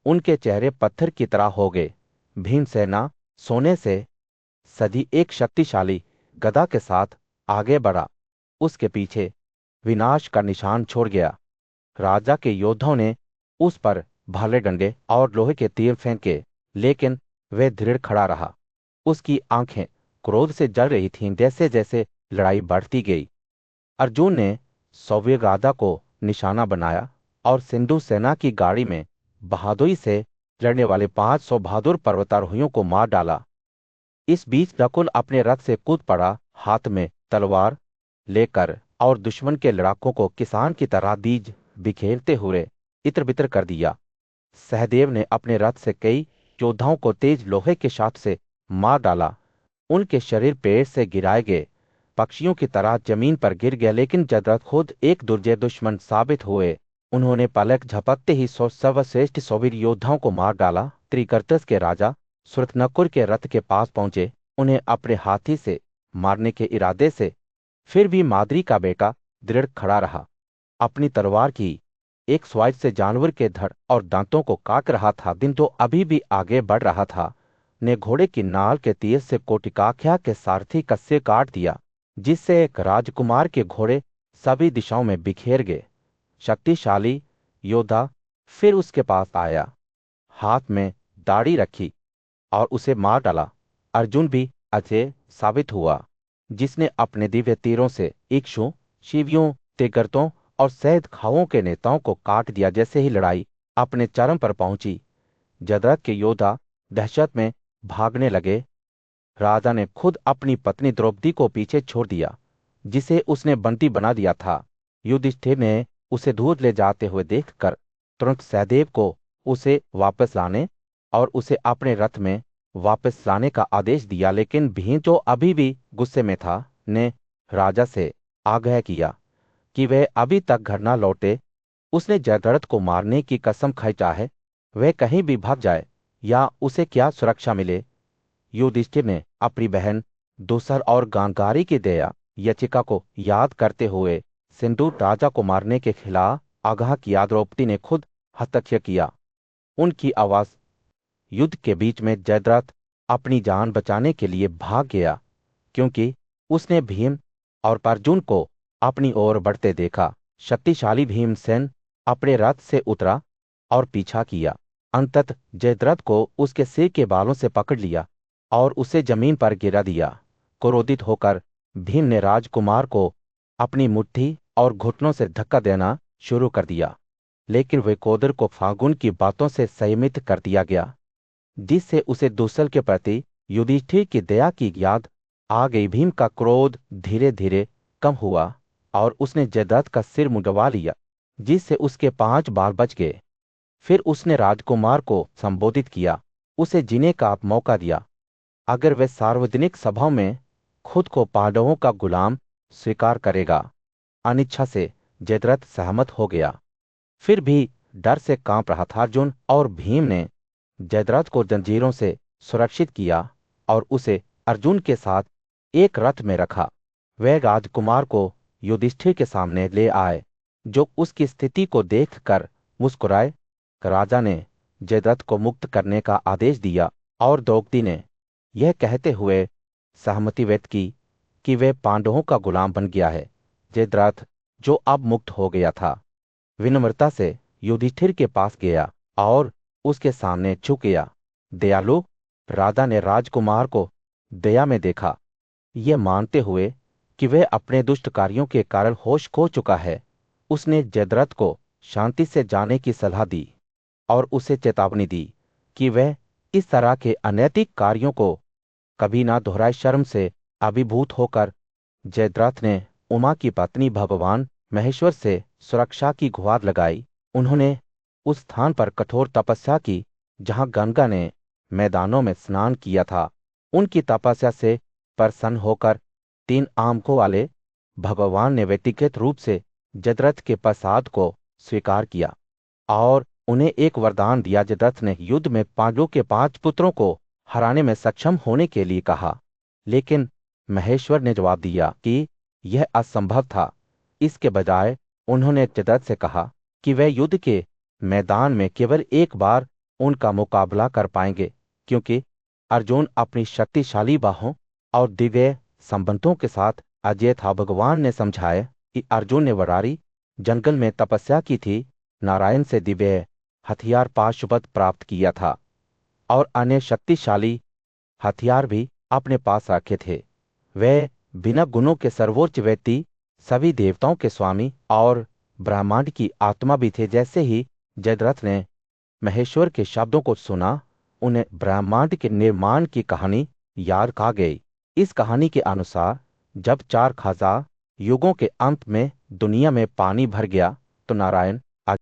[SPEAKER 2] उनके चेहरे पत्थर की तरह हो गए। भीमसेना सोने से सजी एक शक्तिशाली गदा के साथ आगे बढ़ा। उसके पीछे विनाश का निशान छोड़ गया। राजा के योद्धाओं ने उस पर भाले डंडे और लोहे के तीर फेंके, लेकिन वह दृढ़ खड़ा रहा। उसकी आंखें क्रोध से जल रही थीं। जैसे जैसे लड़ाई बढ़ती गई, अर्जुन ने सौवीरगादा को निशाना बनाया और सिंधु सेना की गाड़ी में बहादुरी से लड़ने वाले 500 बहादुर पर्वतारोहियों को मार डाला। इस बीच नकुल अपने रथ से कूद पड़ा, हाथ में तलवार लेकर, और दुश्मन के लड़ाकों को किसान की तरह बीज बिखेरते हुए इतर बितर कर दिया। सहदेव ने अपने रथ से कई योद्धाओं को तेज लोहे के शाट से मार डाला। उनके शरीर पेड़ से गिराए गए पक्षियों की तरह जमीन पर गिर गए, लेकिन जयद्रथ खुद एक दुर्जय दुश्मन साबित हुए। उन्होंने पलक झपकते ही सर्वश्रेष्ठ 100 वीर योद्धाओं को मार डाला। त्रिगर्तस के राजा सुरतनकुर के रथ के पास पहुंचे, उन्हें अपने हाथी से मारने के इरादे से। फिर भी माद्री का बेटा दृढ़ खड़ा रहा। अपनी तलवार की एक स्वाइच से जानवर के धड़ और दांतों को काट रहा था। दिन तो अभी भी आगे बढ़ रहा था, ने घोड़े की नाल के तीर से कोटिकाख्या के सारथी का सिर काट दिया, जिससे एक राजकुमार के घोड़े सभी दिशाओं में बिखेर गए। शक्तिशाली योद्धा फिर उसके पास आया, हाथ में दाढ़ी रखी और उसे मार डाला। अर्जुन भी अजय साबित हुआ, जिसने अपने दिव्य तीरों से इक्षु, शिवियों, तिगर्तों और सैद खाओं के नेताओं को काट दिया। जैसे ही लड़ाई अपने चरम पर पहुंची, जयद्रथ के योद्धा दहशत में भागने लगे। राजा ने खुद अपनी पत्नी द्रौपदी को पीछे छोड़ दिया, जिसे उसने बंदी बना दिया था। युधिष्ठिर ने उसे दूर ले जाते हुए देखकर तुरंत सहदेव को उसे वापस लाने और उसे अपने रथ में वापस लाने का आदेश दिया। लेकिन भीम, जो अभी भी गुस्से में था, ने राजा से आग्रह किया कि वह अभी तक घर न लौटे। उसने जयद्रथ को मारने की कसम खाई, चाहे वह कहीं भी भाग जाए या उसे क्या सुरक्षा मिले। युधिष्ठिर ने अपनी बहन दूसर और गांधारी की दया याचिका को याद करते हुए सिंदूर राजा को मारने के खिलाफ आगाह किया। द्रौपदी ने खुद हस्तक्षेप किया। उनकी आवाज युद्ध के बीच में जयद्रथ अपनी जान बचाने के लिए भाग गया, क्योंकि उसने भीम और अर्जुन को अपनी ओर बढ़ते देखा। शक्तिशाली भीमसेन अपने रथ से उतरा और पीछा किया। अंततः जयद्रथ को उसके सिर के बालों से पकड़ लिया और उसे जमीन पर गिरा दिया। क्रोधित होकर भीम ने राजकुमार को अपनी मुट्ठी और घुटनों से धक्का देना शुरू कर दिया, लेकिन वे कोदर को फागुन की बातों से संयमित कर दिया गया, जिससे उसे दूसर के प्रति युधिष्ठिर की दया की याद आ गई। भीम का क्रोध धीरे धीरे कम हुआ और उसने जयद्रथ का सिर मुंडवा लिया, जिससे उसके 5 बाल बच गए। फिर उसने राजकुमार को संबोधित किया, उसे जीने का मौका दिया। अगर वह सार्वजनिक सभाओं में खुद को पांडवों का गुलाम स्वीकार करेगा। अनिच्छा से जयद्रथ सहमत हो गया, फिर भी डर से कांप रहा था। अर्जुन और भीम ने जयद्रथ को जंजीरों से सुरक्षित किया और उसे अर्जुन के साथ एक रथ में रखा। वह राजकुमार को युधिष्ठिर के सामने ले आए, जो उसकी स्थिति को देखकर मुस्कुराए। राजा ने जयद्रथ को मुक्त करने का आदेश दिया और द्रौपदी ने यह कहते हुए सहमति व्यक्त की कि वह पांडवों का गुलाम बन गया है। जयद्रथ, जो अब मुक्त हो गया था, विनम्रता से युधिष्ठिर के पास गया और उसके सामने झुक गया। दयालु राजा ने राजकुमार को दया में देखा, यह मानते हुए कि वह अपने दुष्ट कार्यों के कारण होश खो चुका है। उसने जयद्रथ को शांति से जाने की सलाह दी और उसे चेतावनी दी कि वह इस तरह के अनैतिक कार्यों को कभी ना दोहराए। शर्म से अभिभूत होकर जयद्रथ ने उमा की पत्नी भगवान महेश्वर से सुरक्षा की गुहार लगाई। उन्होंने उस स्थान पर कठोर तपस्या की जहां गंगा ने मैदानों में स्नान किया था। उनकी तपस्या से प्रसन्न होकर 3 आंखों वाले भगवान ने व्यक्तिगत रूप से जयद्रथ के प्रसाद को स्वीकार किया और उन्हें एक वरदान दिया। जयद्रथ ने युद्ध में पांडवों के 5 पुत्रों को हराने में सक्षम होने के लिए कहा, लेकिन महेश्वर ने जवाब दिया कि यह असंभव था। इसके बजाय उन्होंने जयद्रथ से कहा कि वह युद्ध के मैदान में केवल एक बार उनका मुकाबला कर पाएंगे, क्योंकि अर्जुन अपनी शक्तिशाली बाहों और दिव्य संबंधों के साथ अजय था। भगवान ने समझाया कि अर्जुन ने वरारी जंगल में तपस्या की थी, नारायण से दिव्य हथियार पाशुपत प्राप्त किया था और अन्य शक्तिशाली हथियार भी अपने पास रखे थे। वे बिना गुणों के सर्वोच्च व्यक्ति, सभी देवताओं के स्वामी और ब्रह्मांड की आत्मा भी थे। जैसे ही जयद्रथ ने महेश्वर के शब्दों को सुना, उन्हें ब्रह्मांड के निर्माण की कहानी यार खा गई। इस कहानी के अनुसार जब 4,000 युगों के अंत में दुनिया में पानी भर गया तो नारायण